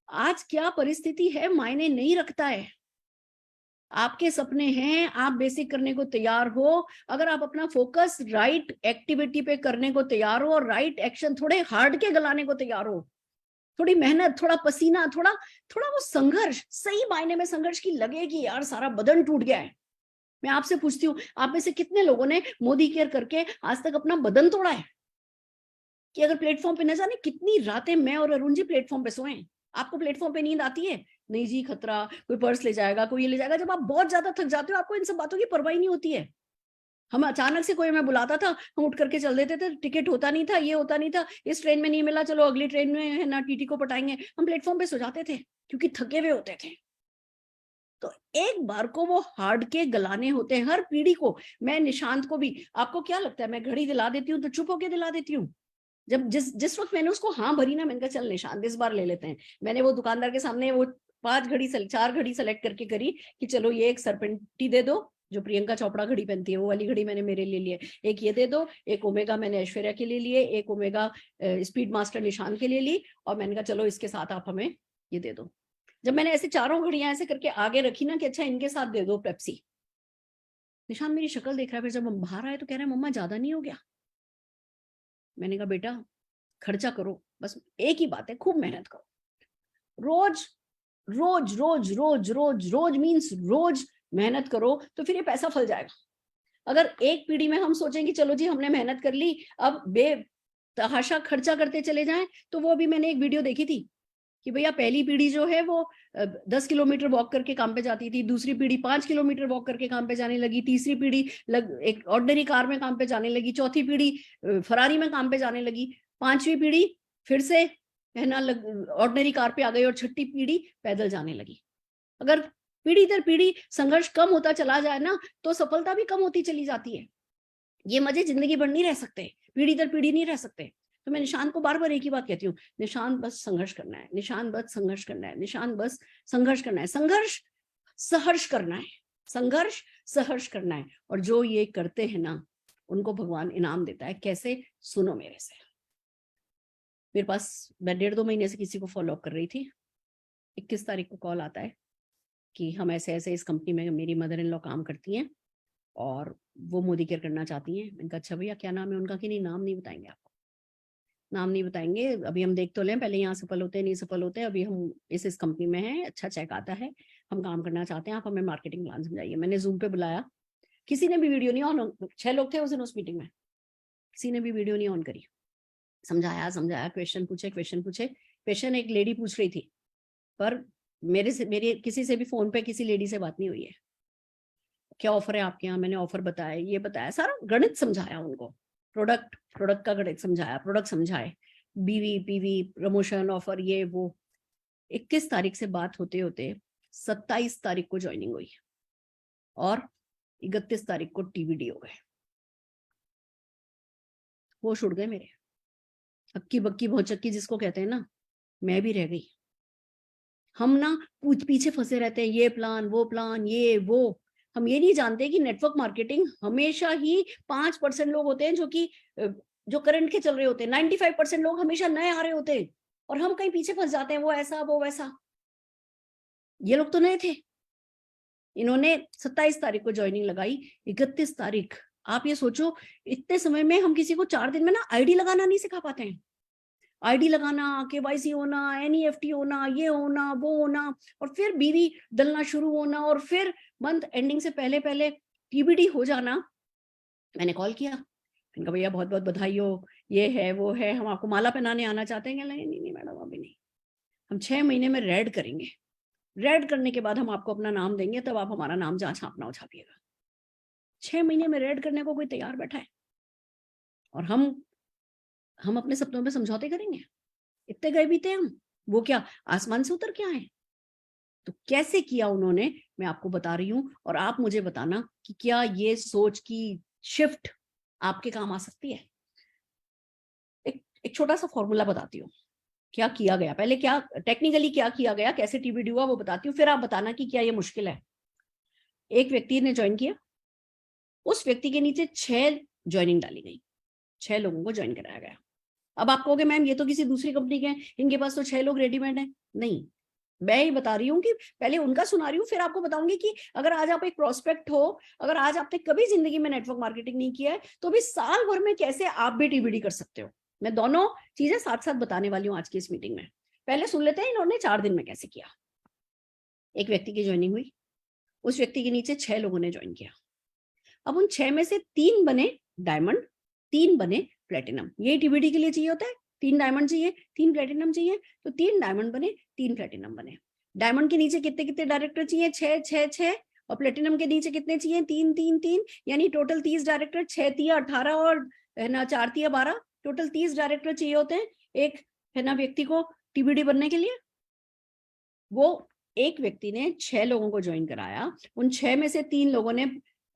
आज क्या परिस्थिति है मायने नहीं रखता है। आपके सपने हैं, आप बेसिक करने को तैयार हो, अगर आप अपना फोकस राइट एक्टिविटी पे करने को तैयार हो और राइट एक्शन थोड़े हार्ड के गलाने को तैयार हो, थोड़ी मेहनत, थोड़ा पसीना, थोड़ा थोड़ा वो संघर्ष, सही मायने में संघर्ष की लगे कि यार सारा बदन टूट गया है। मैं आपसे पूछती हूँ, आप में से कितने लोगों ने मोदी केयर करके आज तक अपना बदन तोड़ा है? कि अगर प्लेटफॉर्म पे न जाने कितनी रातें मैं और अरुण जी प्लेटफॉर्म पे सोए। आपको प्लेटफॉर्म पे नींद आती है? नहीं जी, खतरा, कोई पर्स ले जाएगा, कोई ये ले जाएगा। जब आप बहुत ज्यादा थक जाते हो, आपको इन सब बातों की परवाह नहीं होती है। हम अचानक से कोई हमें बुलाता था, हम उठ करके चल देते थे, टिकट होता नहीं था, ये होता नहीं था, इस ट्रेन में नहीं मिला, चलो अगली ट्रेन में है ना, टीटी को पटाएंगे। हम प्लेटफॉर्म पे सो जाते थे क्योंकि थके हुए होते थे। तो एक बार को वो हार्ड के गलाने होते हैं हर पीढ़ी को। मैं निशांत को भी, आपको क्या लगता है मैं घड़ी दिला देती हूँ तो चुप होके दिला देती हूँ? जब जिस वक्त मैंने उसको हाँ भरी ना, मैंने कहा चल निशांत इस बार ले लेते हैं। मैंने वो दुकानदार के सामने वो 4 घड़ी सेलेक्ट करके करी कि चलो ये एक सरपेंटी दे दो, जो प्रियंका चोपड़ा घड़ी पहनती है, वो वाली घड़ी मैंने मेरे लिए लिए, एक ये दे दो, एक ओमेगा मैंने ऐश्वर्या के लिए लिए, एक ओमेगा स्पीड मास्टर निशान के लिए ली, और मैंने कहा चलो इसके साथ आप हमें ये दे दो। जब मैंने ऐसे चारों घड़ियां ऐसे करके आगे रखी ना कि अच्छा इनके साथ दे दो पेप्सी, निशान मेरी शक्ल देख रहा है, फिर जब हम बाहर आए तो कह रहा है मम्मा ज्यादा नहीं हो गया? मैंने कहा बेटा खर्चा करो, बस एक ही बात है, खूब मेहनत करो, रोज रोज रोज रोज रोज रोज मीन्स रोज मेहनत करो, तो फिर ये पैसा फल जाएगा। अगर एक पीढ़ी में हम सोचें कि चलो जी हमने मेहनत कर ली, अब बेतहाशा खर्चा करते चले जाएं, तो वो अभी मैंने एक वीडियो देखी थी कि भैया पहली पीढ़ी जो है वो 10 किलोमीटर वॉक करके काम पे जाती थी, दूसरी पीढ़ी 5 किलोमीटर वॉक करके काम पे जाने लगी, तीसरी पीढ़ी एक ऑर्डिनरी कार में काम पे जाने लगी, चौथी पीढ़ी फरारी में काम पे जाने लगी, पांचवी पीढ़ी फिर से है ना ऑर्डिनरी कार पे आ गई, और छठी पीढ़ी पैदल जाने लगी। अगर पीढ़ी दर पीढ़ी संघर्ष कम होता चला जाए ना, तो सफलता भी कम होती चली जाती है। ये मजे जिंदगी भर नहीं रह सकते, पीढ़ी दर पीढ़ी नहीं रह सकते। तो मैं निशान को बार बार एक ही बात कहती हूँ, निशान बस संघर्ष करना है, निशान बस संघर्ष करना है, निशान बस संघर्ष करना है, संघर्ष सहर्ष करना है, संघर्ष सहर्ष करना है। और जो ये करते हैं ना, उनको भगवान इनाम देता है। कैसे? सुनो मेरे से। मेरे पास, मैं 1.5-2 महीने से किसी को फॉलो अप कर रही थी, 21 तारीख को कॉल आता है कि हम ऐसे ऐसे इस कंपनी में मेरी मदर इन लॉ काम करती हैं और वो मोदी केयर करना चाहती हैं। मैंने कहा अच्छा भैया क्या नाम है उनका? कि नहीं नाम नहीं बताएंगे आपको, नाम नहीं बताएंगे, अभी हम देख तो लें, पहले यहाँ सफल होते हैं नहीं सफल होते हैं, अभी हम इस कंपनी में हैं, अच्छा चेक आता है, हम काम करना चाहते हैं, आप हमें मार्केटिंग प्लान समझाइए। मैंने जूम पे बुलाया, किसी ने भी वीडियो नहीं ऑन, 6 लोग थे उस दिन उस मीटिंग में, किसी ने भी वीडियो नहीं ऑन करी। समझाया समझाया, क्वेश्चन पूछे क्वेश्चन एक लेडी पूछ रही थी, पर मेरे किसी से भी फोन पे किसी लेडी से बात नहीं हुई है। क्या ऑफर है आपके यहाँ? मैंने ऑफर बताया, ये बताया, सारा गणित समझाया उनको, प्रोडक्ट का गणित समझाया, प्रोडक्ट समझाए, बीवी पीवी प्रमोशन ऑफर ये वो। 21 तारीख से बात होते होते 27 तारीख को ज्वाइनिंग हुई और 31 तारीख को टीबीडी हो गए। होश उड़ गए मेरे, अक्की बक्की भौचक्की जिसको कहते हैं ना, मैं भी रह गई। हम ना पीछे फंसे रहते हैं, ये प्लान ये वो। हम ये नहीं जानते कि नेटवर्क मार्केटिंग हमेशा ही 5% लोग होते हैं जो करंट के चल रहे होते हैं, 95% लोग हमेशा नए आ रहे होते हैं, और हम कहीं पीछे फंस जाते हैं, वो ऐसा वो वैसा। ये लोग तो नए थे, इन्होंने 27 तारीख को ज्वाइनिंग लगाई, 31 तारीख। आप ये सोचो, इतने समय में हम किसी को 4 दिन में ना आईडी लगाना नहीं सिखा पाते हैं। आईडी लगाना, केवाईसी होना, एनईएफटी होना, ये होना वो होना, और फिर बीवी डलना शुरू होना, और फिर मंथ एंडिंग से पहले पहले टीबीडी हो जाना। मैंने कॉल किया, मैंने कहा भैया बहुत बहुत बधाई हो, ये है वो है, हम आपको माला पहनाने आना चाहते हैं। नहीं नहीं मैडम अभी नहीं, हम 6 महीने में रेड करेंगे, रेड करने के बाद हम आपको अपना नाम देंगे, तब आप हमारा नाम जहाँ छापना हो छापिएगा। 6 महीने में रेड करने को कोई तैयार बैठा है? और हम अपने सपनों में समझौते करेंगे? इतने गए भी थे हम, वो क्या आसमान से उतर के आए? तो कैसे किया उन्होंने, मैं आपको बता रही हूं, और आप मुझे बताना कि क्या ये सोच की शिफ्ट आपके काम आ सकती है। एक छोटा सा फॉर्मूला बताती हूँ क्या किया गया, पहले क्या टेक्निकली क्या किया गया, कैसे टीबीडी हुआ वो बताती हूँ, फिर आप बताना कि क्या ये मुश्किल है। एक व्यक्ति ने ज्वाइन किया, उस व्यक्ति के नीचे 6 ज्वाइनिंग डाली गई, 6 लोगों को ज्वाइन कराया गया। अब आप कहोगे मैम ये तो किसी दूसरी कंपनी के हैं, इनके पास तो 6 लोग रेडीमेड हैं। नहीं, मैं ही बता रही हूँ कि पहले उनका सुना रही हूँ, फिर आपको बताऊंगी कि अगर आज आप एक प्रोस्पेक्ट हो, अगर आज आपने कभी जिंदगी में नेटवर्क मार्केटिंग नहीं किया है, तो भी साल भर में कैसे आप भी टीबीडी कर सकते हो। मैं दोनों चीजें साथ साथ बताने वाली हूँ आज की इस मीटिंग में। पहले सुन लेते हैं इन्होंने 4 दिन में कैसे किया। एक व्यक्ति की ज्वाइनिंग हुई, उस व्यक्ति के नीचे 6 लोगों ने ज्वाइन किया। अब उन 6 में से 3 बने डायमंड, 3 बने प्लेटिनम। ये टीबीडी के लिए चाहिए होता है, 3 डायमंड चाहिए, 3 प्लेटिनम चाहिए, तो 3 डायमंड बने, 3 प्लेटिनम बने। डायमंड के नीचे कितने कितने डायरेक्टर चाहिए? 6 6 6, और प्लेटिनम के नीचे कितने चाहिए? 3 3 3, यानी टोटल 30 डायरेक्टर, 6 तिया 18 और है ना 4 तिया 12, टोटल 30 डायरेक्टर चाहिए होते हैं एक है ना व्यक्ति को टीबीडी बनने के लिए। वो एक व्यक्ति ने 6 लोगों को ज्वाइन कराया, उन 6 में से 3 लोगों ने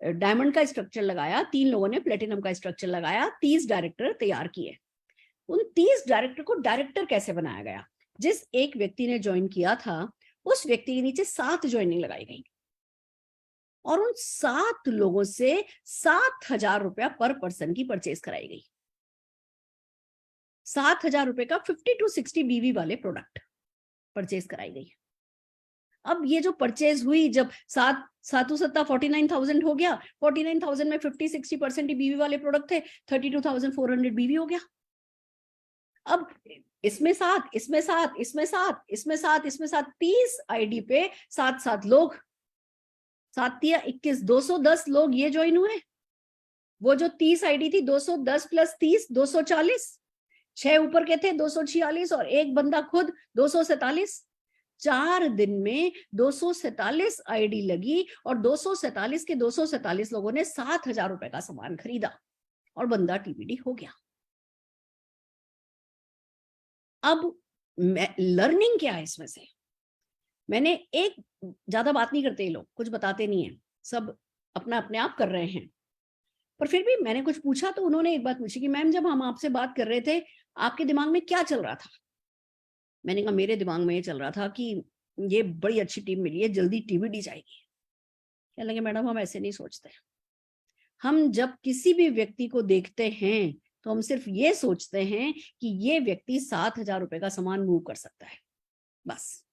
डायमंड का स्ट्रक्चर लगाया, 3 लोगों ने प्लेटिनम का स्ट्रक्चर लगाया, 30 डायरेक्टर तैयार किए। उन 30 डायरेक्टर को डायरेक्टर कैसे बनाया गया? जिस एक व्यक्ति ने ज्वाइन किया था, उस व्यक्ति के नीचे 7 ज्वाइनिंग लगाई गई, और उन 7 लोगों से 7,000 रुपया पर पर्सन की परचेज कराई गई। 7,000 रुपए का 50 to 60 बीवी वाले प्रोडक्ट परचेज कराई गई। अब ये जो परचेज हुई, जब 49,000 हो गया, 49,000 में 50-60% ही बीवी वाले प्रोडक्ट थे, 32,400 बीवी हो गया। अब इसमें 7, इसमें 7, इसमें 7, इसमें 7, इसमें 7, 30 आईडी पे 7 लोग, 7 या 21, 210 लोग ये ज्वाइन हुए। वो जो 30 आईडी थी, 210 प्लस 30, 240, 6 ऊपर के थे 246, और एक बंदा खुद 247। 4 दिन में 247 आईडी लगी, और 247 के 247 लोगों ने 7,000 रुपए का सामान खरीदा, और बंदा टीबीडी हो गया। अब लर्निंग क्या है इसमें से? मैंने एक, ज्यादा बात नहीं करते ये लोग, कुछ बताते नहीं है, सब अपना अपने आप कर रहे हैं, पर फिर भी मैंने कुछ पूछा तो उन्होंने एक बात पूछी कि मैम जब हम आपसे बात कर रहे थे आपके दिमाग में क्या चल रहा था? मैंने कहा मेरे दिमाग में ये चल रहा था कि ये बड़ी अच्छी टीम मिली है, जल्दी टीबीडी जाएगी। क्या लगे मैडम हम ऐसे नहीं सोचते। हम जब किसी भी व्यक्ति को देखते हैं तो हम सिर्फ ये सोचते हैं कि ये व्यक्ति 7,000 रुपए का सामान मूव कर सकता है, बस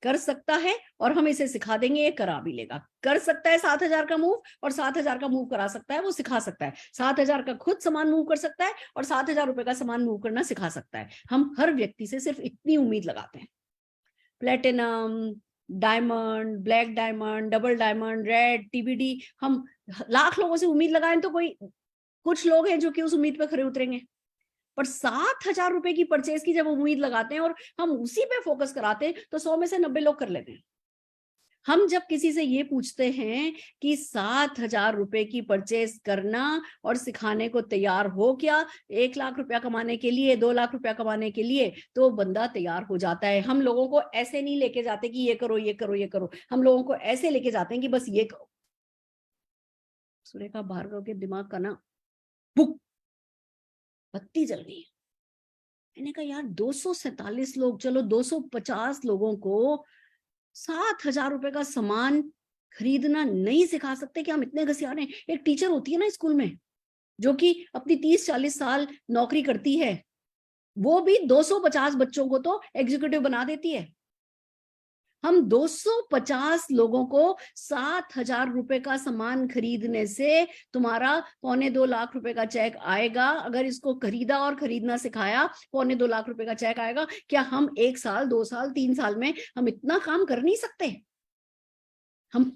कर सकता है, और हम इसे सिखा देंगे, ये करा भी लेगा। कर सकता है 7,000 का मूव, और 7,000 का मूव करा सकता है, वो सिखा सकता है। 7,000 का खुद सामान मूव कर सकता है, और 7,000 रुपए का सामान मूव करना सिखा सकता है। हम हर व्यक्ति से सिर्फ इतनी उम्मीद लगाते हैं। Platinum, diamond, black diamond, double diamond, red, TBD, हम लाख लोगों से उम्मीद लगाएं तो कोई कुछ लोग हैं जो कि उस उम्मीद पे खरे उतरेंगे, पर 7,000 रुपए की परचेज की जब उम्मीद लगाते हैं और हम उसी पे फोकस कराते हैं तो 100 में से 90 लोग कर लेते हैं। हम जब किसी से ये पूछते हैं कि 7,000 रुपए की परचेज करना और सिखाने को तैयार हो क्या 1 लाख रुपया कमाने के लिए, 2 लाख रुपया कमाने के लिए, तो बंदा तैयार हो जाता है। हम लोगों को ऐसे नहीं लेके जाते कि ये करो ये करो ये करो, हम लोगों को ऐसे लेके जाते हैं कि बस ये करो। सुरेखा भार्गव के दिमाग का ना बुक बत्ती जल गई। मैंने कहा यार 247 लोग, चलो 250 लोगों को 7,000 रुपए का सामान खरीदना नहीं सिखा सकते कि हम इतने घसियारे हैं। एक टीचर होती है ना स्कूल में जो कि अपनी 30-40 साल नौकरी करती है, वो भी 250 बच्चों को तो एग्जीक्यूटिव बना देती है। हम 250 लोगों को 7,000 रुपए का सामान खरीदने से तुम्हारा 1.25 लाख रुपए का चेक आएगा। अगर इसको खरीदा और खरीदना सिखाया 1.25 लाख रुपए का चेक आएगा। क्या हम 1 साल 2 साल 3 साल में हम इतना काम कर नहीं सकते? हम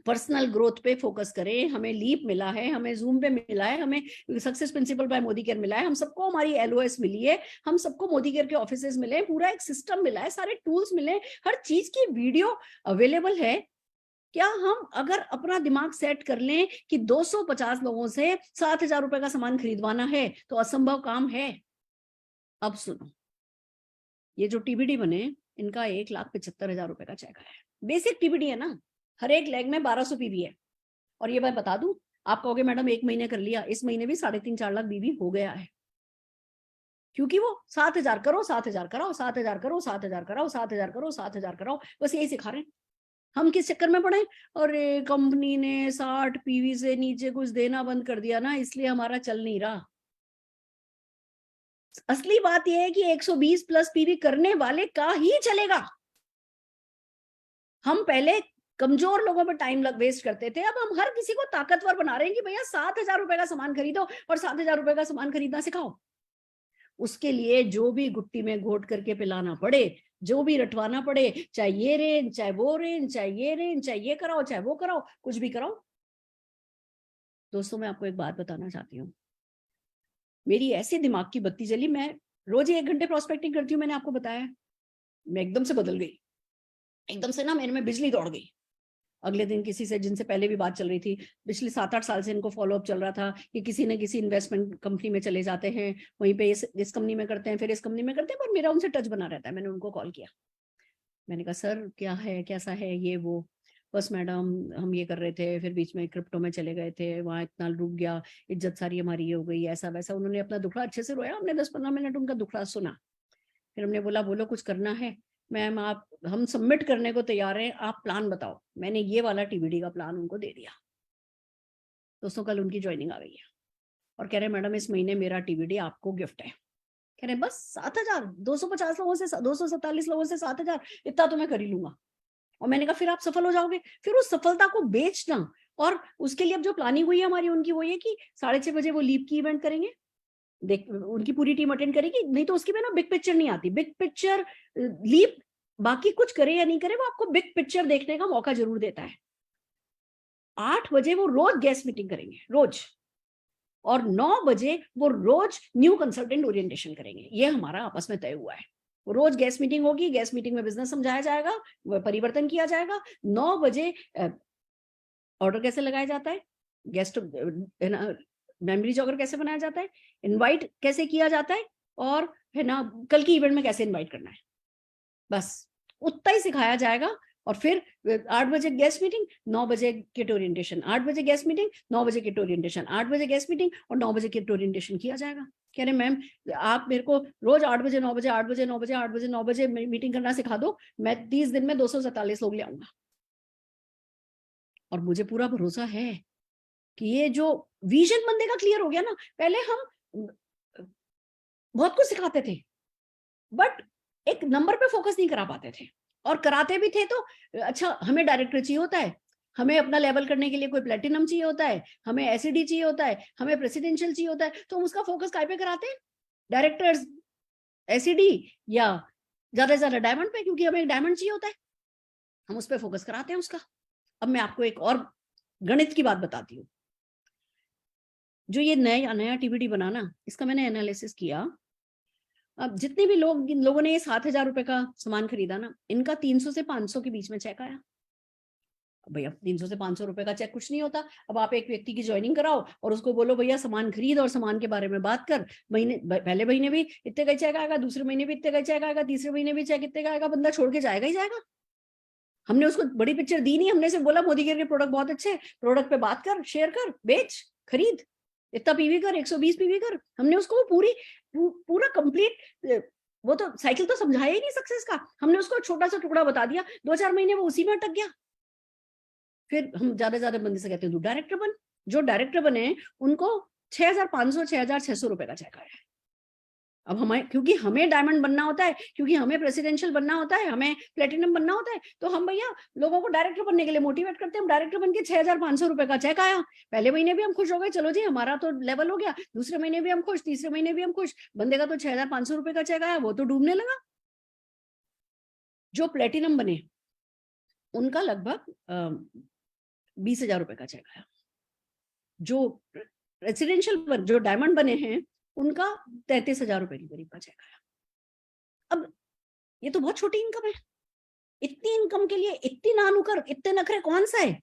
पर्सनल ग्रोथ पे फोकस करें। हमें लीप मिला है, हमें जूम पे मिला है, हमें success principal bye Modi care मिला है, हम सबको हमारी एलओएस मिली है, हम सबको मोदी केयर के ऑफिसेज मिले, पूरा एक सिस्टम मिला है, सारे टूल्स मिले, हर चीज की वीडियो अवेलेबल है। क्या हम अगर अपना दिमाग सेट कर लें कि 250 लोगों से 7,000 रुपए का सामान खरीदवाना है तो असंभव काम है? अब सुनो, ये जो टीबीडी बने इनका 1,75,000 रुपए का चेक आया है। बेसिक टीबीडी है ना, हर एक लेग में 1200 पीवी है। और ये मैं बता दूं, आप कहोगे मैडम 1 महीने कर लिया, इस महीने भी 3.5-4 लाख बीवी हो गया है, क्योंकि वो 7,000 करो 7,000 कराओ 7,000 करो 7,000 कराओ 7,000 करो 7,000 कराओ, बस यही सिखा रहे हैं। हम किस चक्कर में पड़े? और कंपनी ने 60 पीवी से नीचे कुछ देना बंद कर दिया ना, इसलिए हमारा चल नहीं रहा। असली बात यह है कि 120 प्लस पीवी करने वाले का ही चलेगा। हम पहले कमजोर लोगों पर टाइम वेस्ट करते थे, अब हम हर किसी को ताकतवर बना रहे हैं कि भैया 7,000 रुपए का सामान खरीदो और 7,000 रुपए का सामान खरीदना सिखाओ। उसके लिए जो भी गुट्टी में घोट करके पिलाना पड़े, जो भी रटवाना पड़े, चाहे ये रेंज चाहे वो रेंज, चाहे ये रेंज चाहे ये कराओ चाहे वो कराओ, कुछ भी कराओ। दोस्तों मैं आपको एक बात बताना चाहती हूँ, मेरी ऐसी दिमाग की बत्ती जली, मैं रोज 1 घंटे प्रोस्पेक्टिंग करती हूँ, मैंने आपको बताया, मैं एकदम से बदल गई, एकदम से ना मेरे में बिजली दौड़ गई। अगले दिन किसी से, जिनसे पहले भी बात चल रही थी, पिछले 7-8 साल से इनको फॉलोअप चल रहा था कि किसी न किसी इन्वेस्टमेंट कंपनी में चले जाते हैं, वहीं पे इस कंपनी में करते हैं, फिर इस कंपनी में करते हैं, पर मेरा उनसे टच बना रहता है। मैंने उनको कॉल किया, मैंने कहा सर क्या है, कैसा है ये वो? बस मैडम हम ये कर रहे थे, फिर बीच में क्रिप्टो में चले गए थे, वहां इतना रुक गया, इज्जत सारी हमारी ये हो गई, ऐसा वैसा। उन्होंने अपना दुखड़ा अच्छे से रोया, हमने 10-15 मिनट उनका दुखड़ा सुना। फिर हमने बोला बोलो कुछ करना है? मैम आप, हम सबमिट करने को तैयार हैं, आप प्लान बताओ। मैंने ये वाला टीबीडी का प्लान उनको दे दिया। दोस्तों कल उनकी ज्वाइनिंग आ गई है और कह रहे मैडम इस महीने मेरा टीबीडी आपको गिफ्ट है। कह रहे बस 7,000, 250 लोगों से 247 लोगों से 7,000, इतना तो मैं कर ही लूंगा। और मैंने कहा फिर आप सफल हो जाओगे। फिर उस सफलता को बेचना, और उसके लिए अब जो प्लानिंग हुई है हमारी उनकी वो ये कि 6:30 बजे वो लीप की इवेंट करेंगे, देख उनकी पूरी टीम अटेंड करेगी। नहीं तो उसकी में ना बिग पिक्चर नहीं आती। बिग पिक्चर लीप बाकी कुछ करे या नहीं करे, वो आपको बिग पिक्चर देखने का मौका जरूर देता है। 8 बजे वो रोज गेस्ट मीटिंग करेंगे, रोज, और 9 बजे वो रोज न्यू कंसल्टेंट ओरिएंटेशन करेंगे। ये हमारा आपस में तय हुआ है। वो रोज गेस्ट मीटिंग होगी, गेस्ट मीटिंग में बिजनेस समझाया जाएगा, परिवर्तन किया जाएगा। 9 बजे ऑर्डर कैसे लगाया जाता है, गेस्ट मेमोरी जॉगर कैसे बनाया जाता है, इनवाइट कैसे किया जाता है, और है ना कल की इवेंट में कैसे इनवाइट करना है, बस उतना ही सिखाया जाएगा। और फिर 8 बजे गेस्ट मीटिंग, 9 बजे किट ओरिएंटेशन, 8 बजे गेस्ट मीटिंग, 9 बजे किट ओरिएंटेशन, 8 बजे गेस्ट मीटिंग और 9 बजे किट ओरिएंटेशन किया जाएगा। कह रहे मैम आप मेरे को रोज 8 बजे 9 बजे 8 बजे 9 बजे 8 बजे 9 बजे मीटिंग करना सिखा दो, मैं 30 दिन में 247 लोग ले आऊंगा। और मुझे पूरा भरोसा है कि ये जो विजन बंदे का क्लियर हो गया ना, पहले हम बहुत कुछ सिखाते थे बट एक नंबर पे फोकस नहीं करा पाते थे, और कराते भी थे तो अच्छा हमें डायरेक्टर चाहिए होता है, हमें अपना लेवल करने के लिए कोई प्लेटिनम चाहिए होता है, हमें एसईडी चाहिए होता है, हमें प्रेसिडेंशियल चाहिए होता है, तो हम उसका फोकस काय पे कराते हैं, डायरेक्टर्स, एसईडी या ज्यादा से ज्यादा डायमंड पे, क्योंकि हमें एक डायमंड चाहिए होता है, हम उस पर फोकस कराते हैं उसका। अब मैं आपको एक और गणित की बात बताती हूँ। जो ये नया टीवीडी बनाना, इसका मैंने एनालिसिस किया। अब जितने भी लोगों ने ये 7,000 रुपए का सामान खरीदा ना, इनका 300 से 500 के बीच में चेक आया। भैया 300 से 500 रुपए का चेक कुछ नहीं होता। अब आप एक व्यक्ति की ज्वाइनिंग कराओ और उसको बोलो भैया सामान खरीद और सामान के बारे में बात कर, महीने पहले महीने भी इतने का चेक आएगा, दूसरे महीने भी इतने का चेक आएगा, तीसरे महीने भी चेक इतने का आएगा, बंदा छोड़ के जाएगा ही जाएगा। हमने उसको बड़ी पिक्चर दी नहीं, हमने सिर्फ बोला मोदी केयर के प्रोडक्ट बहुत अच्छे हैं, प्रोडक्ट पे बात कर, शेयर कर, बेच, खरीद, इतना पीवी कर, 120 पीवी कर। हमने उसको पूरा कंप्लीट वो तो साइकिल तो समझाया ही नहीं सक्सेस का, हमने उसको छोटा सा टुकड़ा बता दिया, 2-4 महीने वो उसी में अटक गया। फिर हम ज्यादा बंदे से कहते हैं तू डायरेक्टर बन। जो डायरेक्टर बने उनको 6,500 6,600 रुपए का चेक आया है। अब हमें, क्योंकि हमें डायमंड बनना होता है, क्योंकि हमें प्रेसिडेंशियल बनना होता है, हमें प्लेटिनम बनना होता है, तो हम भैया लोगों को डायरेक्टर बनने के लिए मोटिवेट करते हैं। हम डायरेक्टर बन के 6,500 रुपए का चेक आया, पहले महीने भी हम खुश हो गए, चलो जी हमारा तो लेवल हो गया, दूसरे महीने भी हम खुश, तीसरे महीने भी हम खुश, बंदे का तो 6,500 रुपए का चेक आया, वो तो डूबने लगा। जो प्लेटिनम बने उनका लगभग 20,000 रुपए का चेक आया। जो रेसिडेंशियल जो डायमंड बने हैं उनका 33,000 रुपए के करीब का चेक आया। अब ये तो बहुत छोटी इनकम है, इतनी इनकम के लिए इतनी नानुकर, इतने नखरे कौन सा है,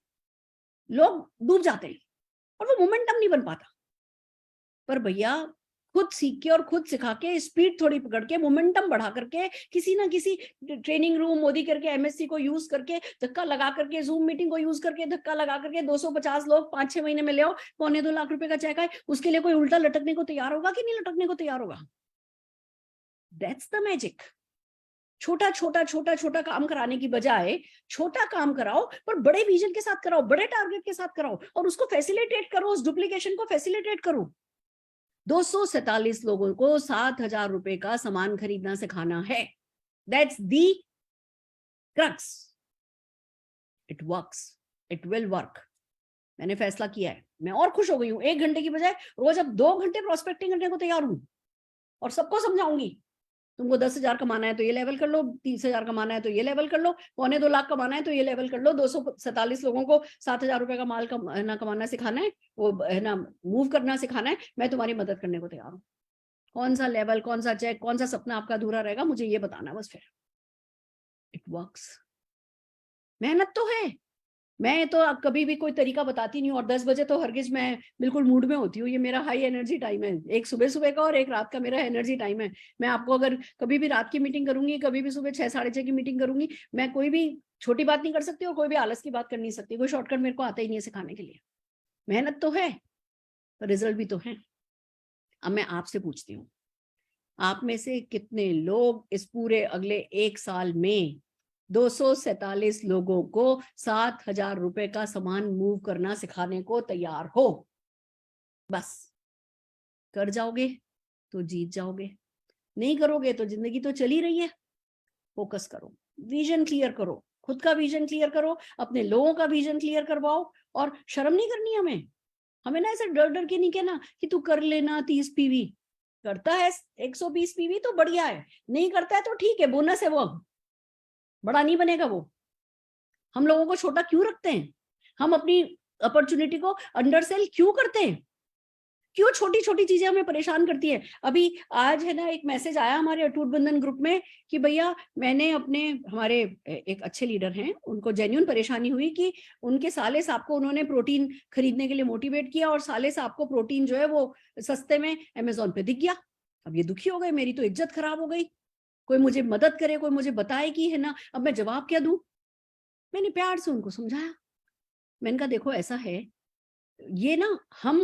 लोग डूब जाते हैं और वो मोमेंटम नहीं बन पाता। पर भैया खुद सीख के और खुद सिखा के, स्पीड थोड़ी पकड़ के, मोमेंटम बढ़ा करके, किसी ना किसी ट्रेनिंग रूम मोदी करके, एमएससी को यूज करके, धक्का लगा करके, जूम मीटिंग को यूज करके, धक्का लगा करके 250 लोग 5-6 महीने में ले आओ, 1.25-2 लाख रुपए का चेक आए, उसके लिए कोई उल्टा लटकने को तैयार होगा कि नहीं लटकने को तैयार होगा? That's the magic. छोटा छोटा छोटा छोटा काम कराने की बजाय छोटा काम कराओ, पर बड़े विजन के साथ कराओ, बड़े टारगेट के साथ कराओ, और उसको फैसिलिटेट करो, उस डुप्लीकेशन को फैसिलिटेट करो। 247 लोगों को 7,000 रुपए का सामान खरीदना सिखाना है। That's the crux. It works, it will work. मैंने फैसला किया है, मैं और खुश हो गई हूं। 1 घंटे की बजाय रोज अब 2 घंटे प्रोस्पेक्टिंग करने को तैयार हूं, और सबको समझाऊंगी तुमको 10,000 कमाना है तो ये लेवल कर लो, 30,000 कमाना है तो ये लेवल कर लो, 1.25-2 लाख कमाना है तो ये लेवल कर लो, 247 लोगों को 7,000 रुपए का माल ना कमाना सिखाना है, वो है ना मूव करना सिखाना है, मैं तुम्हारी मदद करने को तैयार हूँ। कौन सा लेवल, कौन सा चेक, कौन सा सपना आपका अधूरा रहेगा, मुझे ये बताना बस। फिर इट वर्क्स। मेहनत तो है, मैं तो अब कभी भी कोई तरीका बताती नहीं हूँ, और 10 बजे तो हरगिज मैं बिल्कुल मूड में होती हूँ। ये मेरा हाई एनर्जी टाइम है, एक सुबह का और एक रात का मेरा एनर्जी टाइम है। मैं आपको अगर कभी भी रात की मीटिंग करूंगी, कभी भी सुबह 6-6:30 की मीटिंग करूंगी, मैं कोई भी छोटी बात नहीं कर सकती और कोई भी आलस की बात कर नहीं सकती। कोई शॉर्टकट मेरे को आता ही नहीं है सिखाने के लिए। मेहनत तो है, पर रिजल्ट भी तो है। अब मैं आपसे पूछती हूँ, आप में से कितने लोग इस पूरे अगले 1 साल में 247 लोगों को 7,000 रुपए का सामान मूव करना सिखाने को तैयार हो? बस कर जाओगे तो जीत जाओगे, नहीं करोगे तो जिंदगी तो चली रही है। फोकस करो, विजन क्लियर करो, खुद का विजन क्लियर करो, अपने लोगों का विजन क्लियर करवाओ, और शर्म नहीं करनी हमें। हमें ना ऐसे डर डर के नहीं कहना कि तू कर लेना 30 पीवी। करता है 120 पीवी तो बढ़िया है, नहीं करता है तो ठीक है, बोनस है वो, अब बड़ा नहीं बनेगा वो। हम लोगों को छोटा क्यों रखते हैं? हम अपनी अपॉर्चुनिटी को अंडरसेल क्यों करते हैं? क्यों छोटी छोटी चीजें हमें परेशान करती है? अभी आज है ना एक मैसेज आया हमारे अटूट बंधन ग्रुप में कि भैया मैंने अपने, हमारे एक अच्छे लीडर हैं, उनको जेन्युइन परेशानी हुई कि उनके साले साहब को उन्होंने प्रोटीन खरीदने के लिए मोटिवेट किया, और साले साहब को प्रोटीन जो है वो सस्ते में अमेजोन पे दिख गया। अब ये दुखी हो गए, मेरी तो इज्जत खराब हो गई, कोई मुझे मदद करे, कोई मुझे बताए कि है ना, अब मैं जवाब क्या दूं? मैंने प्यार से उनको समझाया, मैंने कहा देखो ऐसा है, ये ना हम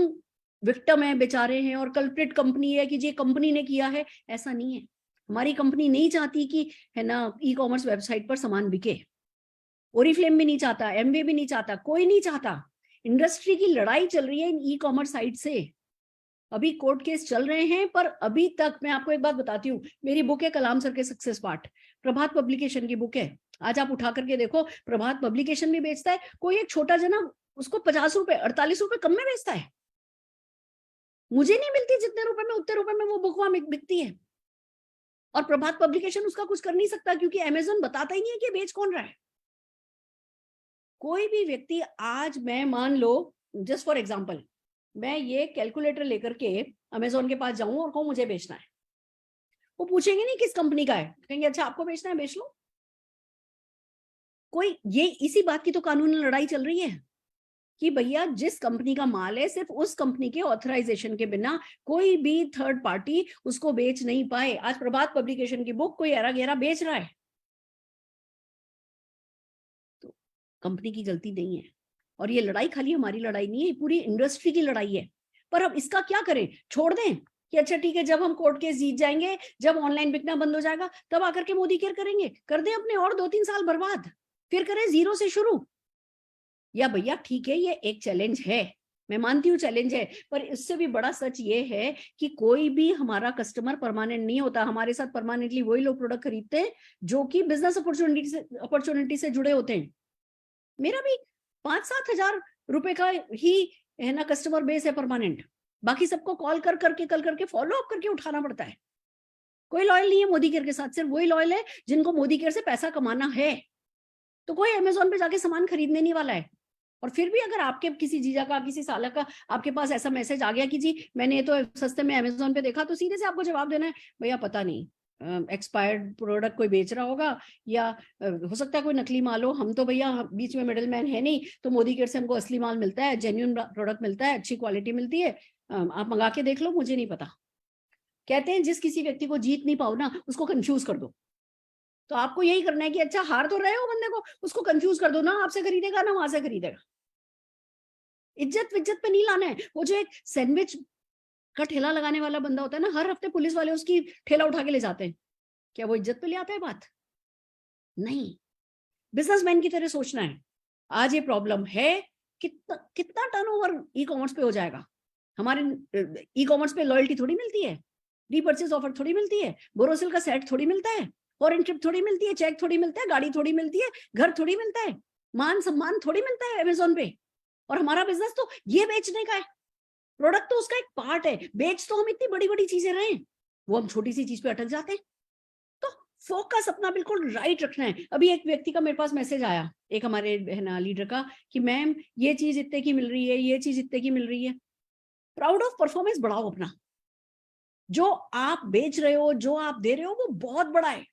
विक्टिम है, बेचारे हैं, और कल्प्रिट कंपनी है कि ये कंपनी ने किया है, ऐसा नहीं है। हमारी कंपनी नहीं चाहती कि है ना ई कॉमर्स वेबसाइट पर सामान बिके, ओरिफ्लेम भी नहीं चाहता, एमवे भी नहीं चाहता, कोई नहीं चाहता। इंडस्ट्री की लड़ाई चल रही है इन ई कॉमर्स साइट से, अभी कोर्ट केस चल रहे हैं, पर अभी तक मैं आपको एक बात बताती हूँ, मेरी बुक है कलाम सर के सक्सेस पार्ट, प्रभात पब्लिकेशन की बुक है, आज आप उठा करके देखो, प्रभात पब्लिकेशन भी बेचता है, कोई एक छोटा जना उसको 50 रुपए 48 रुपए कम में बेचता है। मुझे नहीं मिलती जितने रुपए में, उतने रुपए में वो बुक वहां बिकती है, और प्रभात पब्लिकेशन उसका कुछ कर नहीं सकता क्योंकि अमेजोन बताता ही नहीं है कि बेच कौन रहा है। कोई भी व्यक्ति आज, मैं मान लो जस्ट फॉर एग्जांपल, मैं ये कैलकुलेटर लेकर के अमेजोन के पास जाऊं और कहूं मुझे बेचना है, वो पूछेंगे नहीं किस कंपनी का है, कहेंगे अच्छा आपको बेचना है बेच लो। कोई, ये इसी बात की तो कानूनी लड़ाई चल रही है कि भैया जिस कंपनी का माल है, सिर्फ उस कंपनी के ऑथराइजेशन के बिना कोई भी थर्ड पार्टी उसको बेच नहीं पाए। आज प्रभात पब्लिकेशन की बुक कोई एरा गेरा बेच रहा है, तो कंपनी की गलती नहीं है। और ये लड़ाई खाली हमारी लड़ाई नहीं है, पूरी इंडस्ट्री की लड़ाई है। पर अब इसका क्या करें? छोड़ दें कि अच्छा ठीक है, जब हम कोर्ट केस जीत जाएंगे, जब ऑनलाइन बिकना बंद हो जाएगा, तब आकर के मोदी केयर करेंगे? कर दें अपने और 2-3 साल बर्बाद, फिर करें जीरो से शुरू? या भैया ठीक है, ये एक चैलेंज है, मैं मानती हूँ चैलेंज है, पर इससे भी बड़ा सच ये है कि कोई भी हमारा कस्टमर परमानेंट नहीं होता। हमारे साथ परमानेंटली वही लोग प्रोडक्ट खरीदते हैं जो कि बिजनेस अपॉर्चुनिटी से जुड़े होते हैं। मेरा भी 5-7 हजार रुपए का ही है ना कस्टमर बेस है परमानेंट, बाकी सबको कॉल करके फॉलो अप करके उठाना पड़ता है। कोई लॉयल नहीं है मोदी केयर के साथ, सिर्फ वही लॉयल है जिनको मोदी केयर से पैसा कमाना है। तो कोई अमेजोन पे जाके सामान खरीदने नहीं वाला है। और फिर भी अगर आपके किसी जीजा का, किसी साला का आपके पास ऐसा मैसेज आ गया कि जी मैंने ये तो सस्ते में अमेजोन पे देखा, तो सीधे से आपको जवाब देना है भैया पता नहीं, एक्सपायर्ड प्रोडक्ट कोई बेच रहा होगा, या हो सकता है कोई नकली माल हो, हम तो भैया बीच में मिडिल मैन है नहीं, तो मोदी केयर से हमको असली माल मिलता है, जेन्युइन प्रोडक्ट मिलता है, अच्छी क्वालिटी मिलती है, आप मंगा के देख लो, मुझे नहीं पता। कहते हैं जिस किसी व्यक्ति को जीत नहीं पाओ ना, उसको कंफ्यूज कर दो। तो आपको यही करना है कि अच्छा हार तो रहे हो बंदे को, उसको कंफ्यूज कर दो, ना आपसे खरीदेगा ना वहां से खरीदेगा। इज्जत विज्जत पे नहीं लाना है। वो जो एक सैंडविच का ठेला लगाने वाला बंदा होता है ना, हर हफ्ते पुलिस वाले उसकी ठेला उठा के ले जाते हैं, क्या वो इज्जत पे ले आता है बात? नहीं। बिजनेसमैन की तरह सोचना है। आज ये प्रॉब्लम है, कितना कितना टर्नओवर ई कॉमर्स पे हो जाएगा? हमारे ई कॉमर्स पे लॉयल्टी थोड़ी मिलती है, रीपर्चेज ऑफर थोड़ी मिलती है, बोरोसिल का सेट थोड़ी मिलता है, फॉरेन ट्रिप थोड़ी मिलती है, चेक थोड़ी मिलता है, गाड़ी थोड़ी मिलती है, घर थोड़ी मिलता है, मान सम्मान थोड़ी मिलता है अमेजोन पे। और हमारा बिजनेस तो ये बेचने का है, प्रोडक्ट तो उसका एक पार्ट है। बेच तो हम इतनी बड़ी बड़ी चीजें रहे हैं, वो हम छोटी सी चीज पे अटक जाते हैं। तो फोकस अपना बिल्कुल राइट रखना है। अभी एक व्यक्ति का मेरे पास मैसेज आया, एक हमारे है ना लीडर का, कि मैम ये चीज इतने की मिल रही है, ये चीज इतने की मिल रही है। प्राउड ऑफ परफॉर्मेंस बढ़ाओ अपना, जो आप बेच रहे हो, जो आप दे रहे हो, वो बहुत बड़ा है।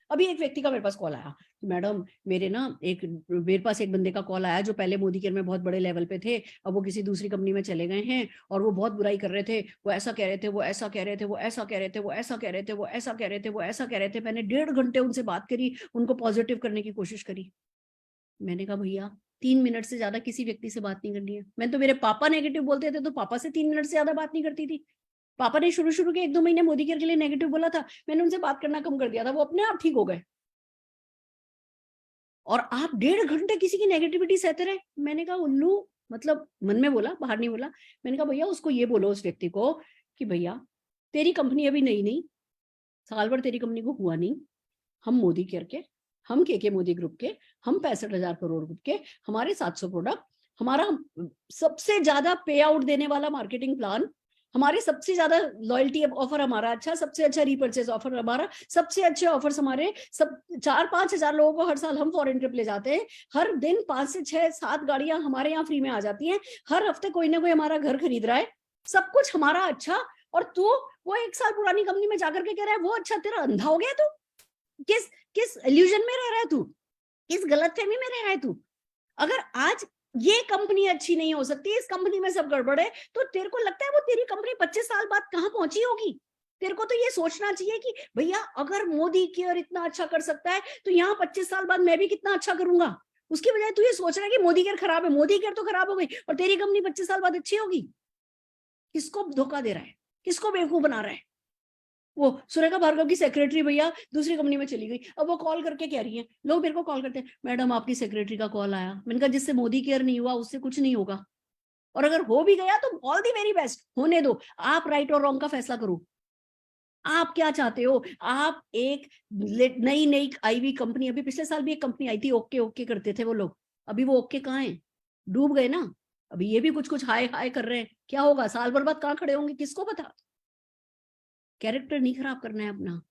अभी एक व्यक्ति का मेरे पास कॉल आया, मैडम मेरे पास एक बंदे का कॉल आया जो पहले मोदी केयर में बहुत बड़े लेवल पे थे, अब वो किसी दूसरी कंपनी में चले गए हैं, और वो बहुत बुराई कर रहे थे, वो ऐसा कह रहे थे, वो ऐसा कह रहे थे, वो ऐसा कह रहे थे, वो ऐसा कह रहे थे, वो ऐसा कह रहे थे, वो ऐसा कह रहे थे। मैंने 1.5 घंटे उनसे बात करी, उनको पॉजिटिव करने की कोशिश करी। मैंने कहा भैया 3 मिनट से ज्यादा किसी व्यक्ति से बात नहीं करनी है। मैं तो, मेरे पापा नेगेटिव बोलते थे तो पापा से 3 मिनट से ज्यादा बात नहीं करती थी। पापा ने शुरू के 1-2 महीने मोदी केयर के लिए नेगेटिव बोला था, मैंने उनसे बात करना कम कर दिया था, वो अपने आप ठीक हो गए। और आप 1.5 घंटे किसी की नेगेटिविटी सहते रहे। मैंने कहा उल्लू, मतलब मन में बोला, बाहर नहीं बोला। मैंने कहा भैया उसको ये बोलो, उस व्यक्ति को, कि भैया तेरी कंपनी अभी नई साल भर तेरी कंपनी को हुआ नहीं, हम मोदी केयर के, हम के मोदी ग्रुप के, हम 65,000 करोड़ ग्रुप के, हमारे 700 प्रोडक्ट, हमारा सबसे ज्यादा पे आउट देने वाला मार्केटिंग प्लान, हमारे सबसे ज्यादा लॉयल्टी ऑफर हमारा अच्छा, सबसे अच्छा रीपर्चेज ऑफर हमारा, सबसे अच्छे ऑफर्स हमारे, सब 4-5 हजार लोगों को हर साल हम फॉरेन ट्रिप ले जाते हैं, हर दिन 5 से 6-7 गाड़ियां हमारे यहाँ फ्री में आ जाती हैं, हर हफ्ते कोई ना कोई हमारा घर खरीद रहा है, सब कुछ हमारा अच्छा। और तू वो 1 साल पुरानी कंपनी में जाकर के कह रहा है वो अच्छा, तेरा अंधा हो गया तू? किस किस इल्यूजन में रह रहा है तू? किस गलतफहमी में रह रहा है तू? अगर आज ये कंपनी अच्छी नहीं हो सकती, इस कंपनी में सब गड़बड़ है, तो तेरे को लगता है वो तेरी कंपनी 25 साल बाद कहां पहुंची होगी? तेरे को तो ये सोचना चाहिए कि भैया अगर मोदी केयर इतना अच्छा कर सकता है तो यहाँ 25 साल बाद मैं भी कितना अच्छा करूंगा। उसकी बजाय तू ये सोच रहा है कि मोदी केयर खराब है, मोदी केयर तो खराब हो गई और तेरी कंपनी 25 साल बाद अच्छी होगी। किसको धोखा दे रहा है? किसको बेवकूफ बना रहा है? वो सुरेखा भार्गव की सेक्रेटरी भैया दूसरी कंपनी में चली गई, अब वो कॉल करके कह रही है, लोग मेरे को कॉल करते हैं, मैडम आपकी सेक्रेटरी का कॉल आया। मैंने कहा जिससे मोदी केयर नहीं हुआ उससे कुछ नहीं होगा, और अगर हो भी गया तो ऑल दी वेरी बेस्ट, होने दो। आप राइट और रॉन्ग का फैसला करो। आप क्या चाहते हो? आप एक नई नई आई हुई कंपनी, अभी पिछले साल भी एक कंपनी आई थी, ओके ओके करते थे वो लोग, अभी वो ओके कहाँ है? डूब गए ना। अभी ये भी कुछ कुछ हाय हाय कर रहे हैं, क्या होगा? साल भर बाद कहाँ खड़े होंगे किसको पता। कैरेक्टर नहीं खराब करना है अपना,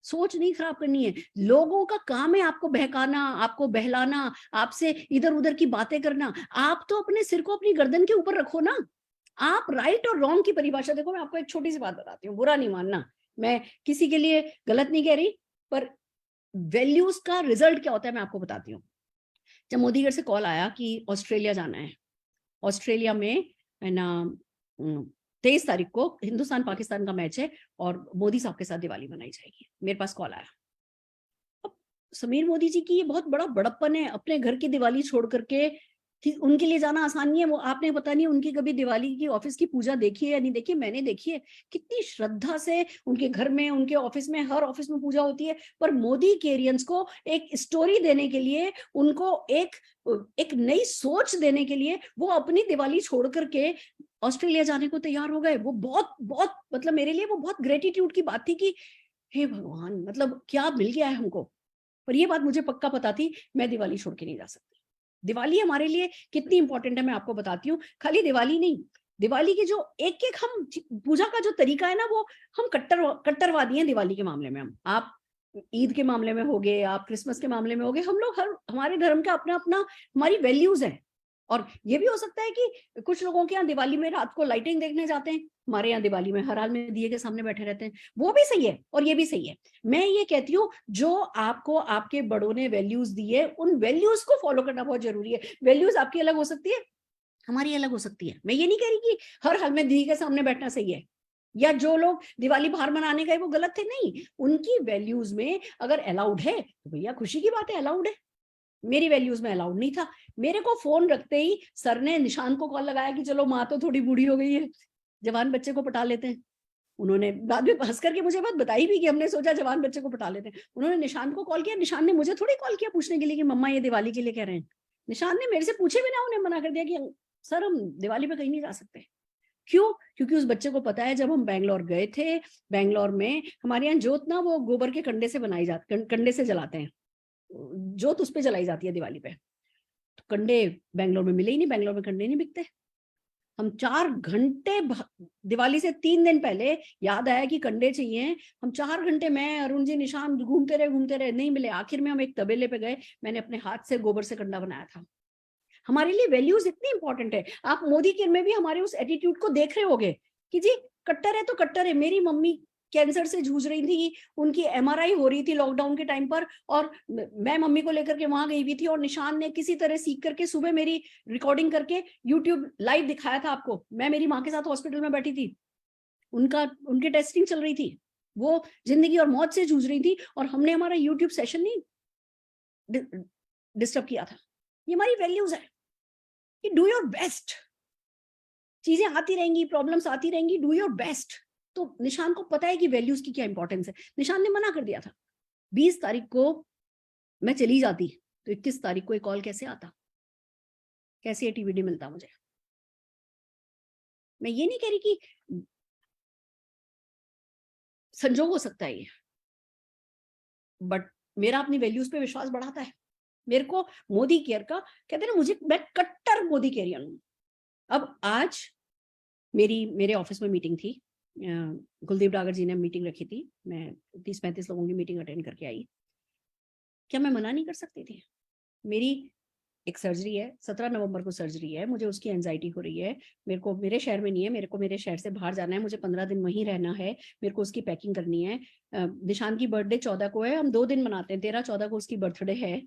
सोच नहीं खराब करनी है। लोगों का काम है आपको बहकाना, आपको बहलाना, आपसे इधर उधर की बातें करना। आप तो अपने सिर को अपनी गर्दन के ऊपर रखो ना। आप राइट और रॉन्ग की परिभाषा देखो। मैं आपको एक छोटी सी बात बताती हूँ, बुरा नहीं मानना, मैं किसी के लिए गलत नहीं कह रही, पर वैल्यूज का रिजल्ट क्या होता है मैं आपको बताती हूँ। जब मोदी घर से कॉल आया कि ऑस्ट्रेलिया जाना है, ऑस्ट्रेलिया में है ना 23 तारीख को हिंदुस्तान पाकिस्तान का मैच है और मोदी साहब के साथ दिवाली मनाई जाएगी, मेरे पास कॉल आया। अब समीर मोदी जी की ये बहुत बड़ा बड़प्पन है, अपने घर की दिवाली छोड़ करके उनके लिए जाना आसान नहीं है। वो आपने पता नहीं उनकी कभी दिवाली की ऑफिस की पूजा देखी है या नहीं देखी है, मैंने देखी है, कितनी श्रद्धा से उनके घर में, उनके ऑफिस में, हर ऑफिस में पूजा होती है। पर मोदी केरियंस को एक स्टोरी देने के लिए, उनको एक नई सोच देने के लिए वो अपनी दिवाली छोड़ करके ऑस्ट्रेलिया जाने को तैयार हो गए। वो बहुत बहुत मतलब मेरे लिए वो बहुत ग्रेटिट्यूड की बात थी कि हे भगवान, मतलब क्या मिल गया है हमको। पर ये बात मुझे पक्का पता थी, मैं दिवाली छोड़ के नहीं जा सकती। दिवाली हमारे लिए कितनी इंपॉर्टेंट है मैं आपको बताती हूँ। खाली दिवाली नहीं, दिवाली की जो एक एक हम पूजा का जो तरीका है ना, वो हम कट्टरवादी हैं दिवाली के मामले में। हम आप ईद के मामले में हो गए, आप क्रिसमस के मामले में हो गए, हम लोग हमारे धर्म का अपना अपना हमारी वैल्यूज है। और ये भी हो सकता है कि कुछ लोगों के यहाँ दिवाली में रात को लाइटिंग देखने जाते हैं, हमारे यहाँ दिवाली में हर हाल में दिए के सामने बैठे रहते हैं। वो भी सही है और ये भी सही है। मैं ये कहती हूँ जो आपको आपके बड़ों ने वैल्यूज दी है, उन वैल्यूज को फॉलो करना बहुत जरूरी है। वैल्यूज आपकी अलग हो सकती है, हमारी अलग हो सकती है। मैं ये नहीं कह रही कि हर हाल में दिए के सामने बैठना सही है, या जो लोग दिवाली बाहर मनाने गए वो गलत थे, नहीं। उनकी वैल्यूज में अगर अलाउड है तो भैया खुशी की बात है, अलाउड है। मेरी वैल्यूज में अलाउड नहीं था। मेरे को फोन रखते ही सर ने निशान को कॉल लगाया कि चलो माँ तो थोड़ी बूढ़ी हो गई है, जवान बच्चे को पटा लेते हैं। उन्होंने बाद में हंस करके मुझे बात बताई भी कि हमने सोचा जवान बच्चे को पटा लेते हैं। उन्होंने निशान को कॉल किया, निशान ने मुझे थोड़ी कॉल किया पूछने के लिए कि मम्मा ये दिवाली के लिए कह रहे हैं। निशान ने मेरे से पूछे बिना उन्हें मना कर दिया कि सर हम दिवाली पे कहीं नहीं जा सकते। क्यों? क्योंकि उस बच्चे को पता है जब हम बैंगलोर गए थे, बैंगलोर में हमारे यहाँ जोत ना वो गोबर के कंडे से बनाई जाती, कंडे से जलाते हैं जोत, उस पे जलाई जाती है दिवाली पे। तो कंडे बैंगलोर में मिले ही नहीं, बैंगलोर में कंडे नहीं बिकते। हम 4 घंटे दिवाली से 3 दिन पहले याद आया कि कंडे चाहिए, हम 4 घंटे, मैं अरुण जी निशान घूमते रहे, नहीं मिले। आखिर में हम एक तबेले पे गए, मैंने अपने हाथ से गोबर से कंडा बनाया था। हमारे लिए वैल्यूज इतनी इंपॉर्टेंट है। आप मोदी केयर में भी हमारे उस एटीट्यूड को देख रहे होगे कि जी कट्टर है तो कट्टर है। मेरी मम्मी कैंसर से जूझ रही थी, उनकी एमआरआई हो रही थी लॉकडाउन के टाइम पर, और मैं मम्मी को लेकर के वहां गई हुई थी, और निशान ने किसी तरह सीख करके सुबह मेरी रिकॉर्डिंग करके यूट्यूब लाइव दिखाया था आपको। मैं मेरी माँ के साथ हॉस्पिटल में बैठी थी, उनकी टेस्टिंग चल रही थी, वो जिंदगी और मौत से जूझ रही थी, और हमने हमारा यूट्यूब सेशन नहीं डिस्टर्ब किया था। ये हमारी वैल्यूज है कि डू योर बेस्ट। चीजें आती रहेंगी, प्रॉब्लम्स आती रहेंगी, डू योर बेस्ट। तो निशान को पता है कि वैल्यूज की क्या इंपॉर्टेंस है। निशान ने मना कर दिया था। 20 तारीख को मैं चली जाती तो 21 तारीख को एक कॉल कैसे आता, कैसे एटीवीडी मिलता मुझे। मैं ये नहीं कह रही कि संजोग हो सकता है ये, बट मेरा अपनी वैल्यूज पे विश्वास बढ़ाता है। मेरे को मोदी केयर का, कहते हैं ना, मैं कट्टर मोदी केयरियन हूँ। अब आज मेरे ऑफिस में मीटिंग थी, कुलदीप डागर जी ने मीटिंग रखी थी, मैं 30-35 लोगों की मीटिंग अटेंड करके आई। क्या मैं मना नहीं कर सकती थी? मेरी एक सर्जरी है, 17 नवंबर को सर्जरी है, मुझे उसकी एंजाइटी हो रही है, मेरे को मेरे शहर में नहीं है, मेरे को मेरे शहर से बाहर जाना है, मुझे 15 दिन वहीं रहना है, मेरे को उसकी पैकिंग करनी है। निशान की बर्थडे 14 को है, हम 2 दिन मनाते हैं, 13-14 को उसकी बर्थडे है,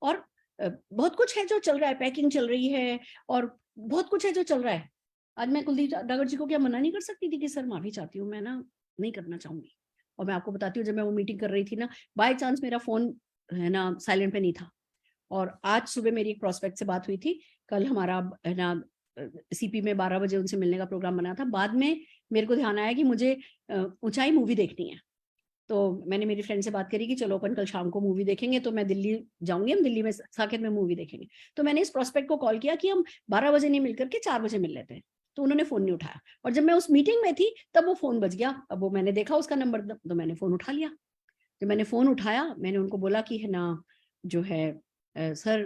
और बहुत कुछ है जो चल रहा है, पैकिंग चल रही है, और बहुत कुछ है जो चल रहा है। आज मैं कुलदीप डागर जी को क्या मना नहीं कर सकती थी कि सर माफी चाहती हूँ, मैं ना नहीं करना चाहूंगी। और मैं आपको बताती हूँ, जब मैं वो मीटिंग कर रही थी ना, बाय चांस मेरा फोन है ना साइलेंट पे नहीं था, और आज सुबह मेरी एक प्रोस्पेक्ट से बात हुई थी, कल हमारा है ना सीपी में 12 बजे उनसे मिलने का प्रोग्राम बना था। बाद में मेरे को ध्यान आया कि मुझे ऊंचाई मूवी देखनी है, तो मैंने मेरी फ्रेंड से बात करी कि चलो अपन कल शाम को मूवी देखेंगे, तो मैं दिल्ली जाऊंगी, हम दिल्ली में साकेत में मूवी देखेंगे। तो मैंने इस प्रोस्पेक्ट को कॉल किया कि हम 12 बजे नहीं मिलकर के 4 बजे मिल लेते हैं, तो उन्होंने फोन नहीं उठाया, और जब मैं उस मीटिंग में थी तब वो फोन बज गया। अब वो मैंने देखा उसका नंबर, तो मैंने फोन उठा लिया। जब मैंने फोन उठाया, मैंने उनको बोला कि है ना जो है सर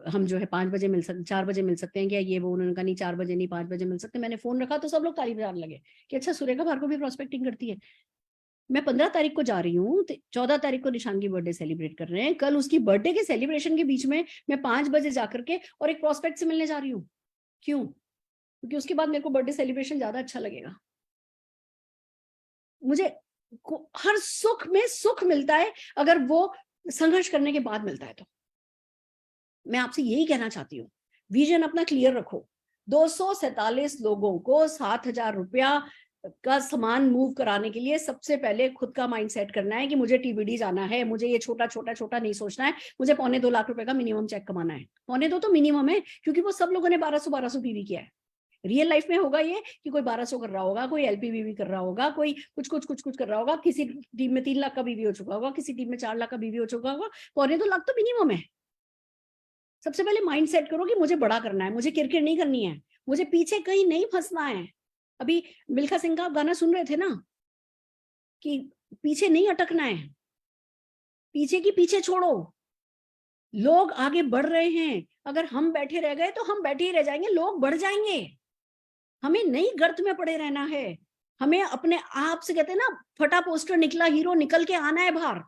हम जो है 5 बजे 4 बजे मिल सकते हैं क्या, ये वो। उन्होंने कहा नहीं 4 बजे नहीं, 5 बजे मिल सकते हैं। मैंने फोन रखा तो सब लोग ताली बजाने लगे कि अच्छा सुरेखा भार्गव भी प्रोस्पेक्टिंग करती है। मैं 15 तारीख को जा रही हूँ, 14 तारीख को निशान की बर्थडे सेलिब्रेट कर रहे हैं, कल उसकी बर्थडे के सेलिब्रेशन के बीच में मैं 5 बजे जाकर के और एक प्रोस्पेक्ट से मिलने जा रही हूँ। क्यों? क्योंकि उसके बाद मेरे को बर्थडे सेलिब्रेशन ज्यादा अच्छा लगेगा। मुझे हर सुख में सुख मिलता है अगर वो संघर्ष करने के बाद मिलता है। तो मैं आपसे यही कहना चाहती हूँ, विजन अपना क्लियर रखो। 247 लोगों को 7,000 रुपया का सामान मूव कराने के लिए सबसे पहले खुद का माइंड सेट करना है कि मुझे टीबीडी जाना है, मुझे ये छोटा छोटा छोटा नहीं सोचना है, मुझे 2.25 लाख रुपए का मिनिमम चेक कमाना है। 2.25 तो मिनिमम है, क्योंकि वो सब लोगों ने 1200 पीवी किया है। रियल लाइफ में होगा ये कि कोई 1200 कर रहा होगा, कोई एलपीवीवी कर रहा होगा, कोई कुछ कर रहा होगा, किसी टीम में 3 लाख का बीवी हो चुका होगा, किसी टीम में 4 लाख का बीवी हो चुका होगा। 2.25 लाख तो मिनिमम है। सबसे पहले माइंड सेट करो कि मुझे बड़ा करना है, मुझे किरकिर नहीं करनी है, मुझे पीछे कहीं नहीं फंसना है। अभी मिल्खा सिंह का गाना सुन रहे थे ना कि पीछे नहीं अटकना है, पीछे की पीछे छोड़ो, लोग आगे बढ़ रहे हैं। अगर हम बैठे रह गए तो हम बैठे ही रह जाएंगे, लोग बढ़ जाएंगे। हमें नई गर्त में पड़े रहना है, हमें अपने आप से, कहते हैं ना, फटा पोस्टर निकला हीरो, निकल के आना है बाहर।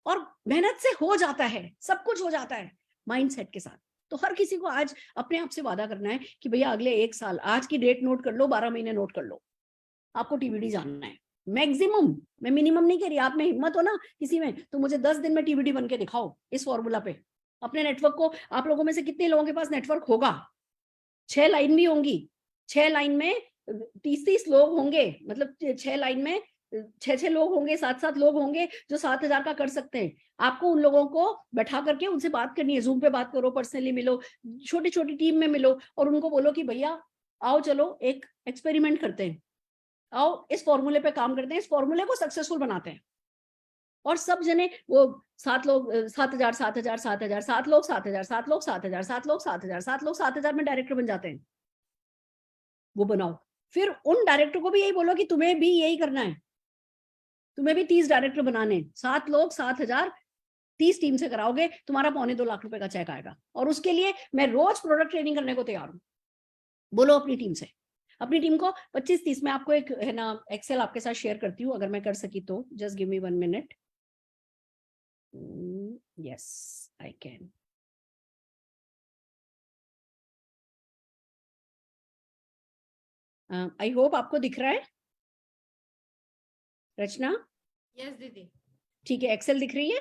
और मेहनत से हो जाता है, सब कुछ हो जाता है माइंडसेट के साथ। तो हर किसी को आज अपने आप से वादा करना है कि भैया अगले 1 साल, आज की डेट नोट कर लो, 12 महीने नोट कर लो, आपको टीबीडी जानना है। मैक्सिमम, मैं मिनिमम नहीं कह रही, आप में हिम्मत हो ना किसी में तो मुझे 10 दिन में टीबीडी बन के दिखाओ इस फॉर्मूला पे। अपने नेटवर्क को, आप लोगों में से कितने लोगों के पास नेटवर्क होगा? 6 लाइन भी होंगी, 6 लाइन में 30-30 लोग होंगे, मतलब 6 लाइन में 6-6 लोग होंगे, 7-7 लोग होंगे जो 7,000 का कर सकते हैं। आपको उन लोगों को बैठा करके उनसे बात करनी है, जूम पे बात करो, पर्सनली मिलो, छोटी छोटी टीम में मिलो, और उनको बोलो कि भैया आओ चलो एक एक्सपेरिमेंट करते हैं, आओ इस फॉर्मूले पे काम करते हैं, इस फॉर्मूले को सक्सेसफुल बनाते हैं। और सब जने वो 7 लोग 7,000 7,000 7,000, 7 लोग 7,000, 7 लोग 7,000, 7 लोग 7,000, 7 लोग 7,000 में डायरेक्टर बन जाते हैं। वो बनाओ, फिर उन डायरेक्टर को भी यही बोलो कि तुम्हें भी यही करना है, तुम्हें भी 30 डायरेक्टर बनाने, 7 लोग 7,000, 30 टीम से कराओगे, तुम्हारा 2.25 लाख रुपए का चेक आएगा। और उसके लिए मैं रोज प्रोडक्ट ट्रेनिंग करने को तैयार हूँ। बोलो अपनी टीम से, अपनी टीम को 25-30 में। आपको एक है ना एक्सेल आपके साथ शेयर करती हूँ, अगर मैं कर सकी तो। Just give me 1 minute. Yes I can. I hope आपको दिख रहा है रचना? यस दीदी। ठीक है, एक्सेल दिख रही है?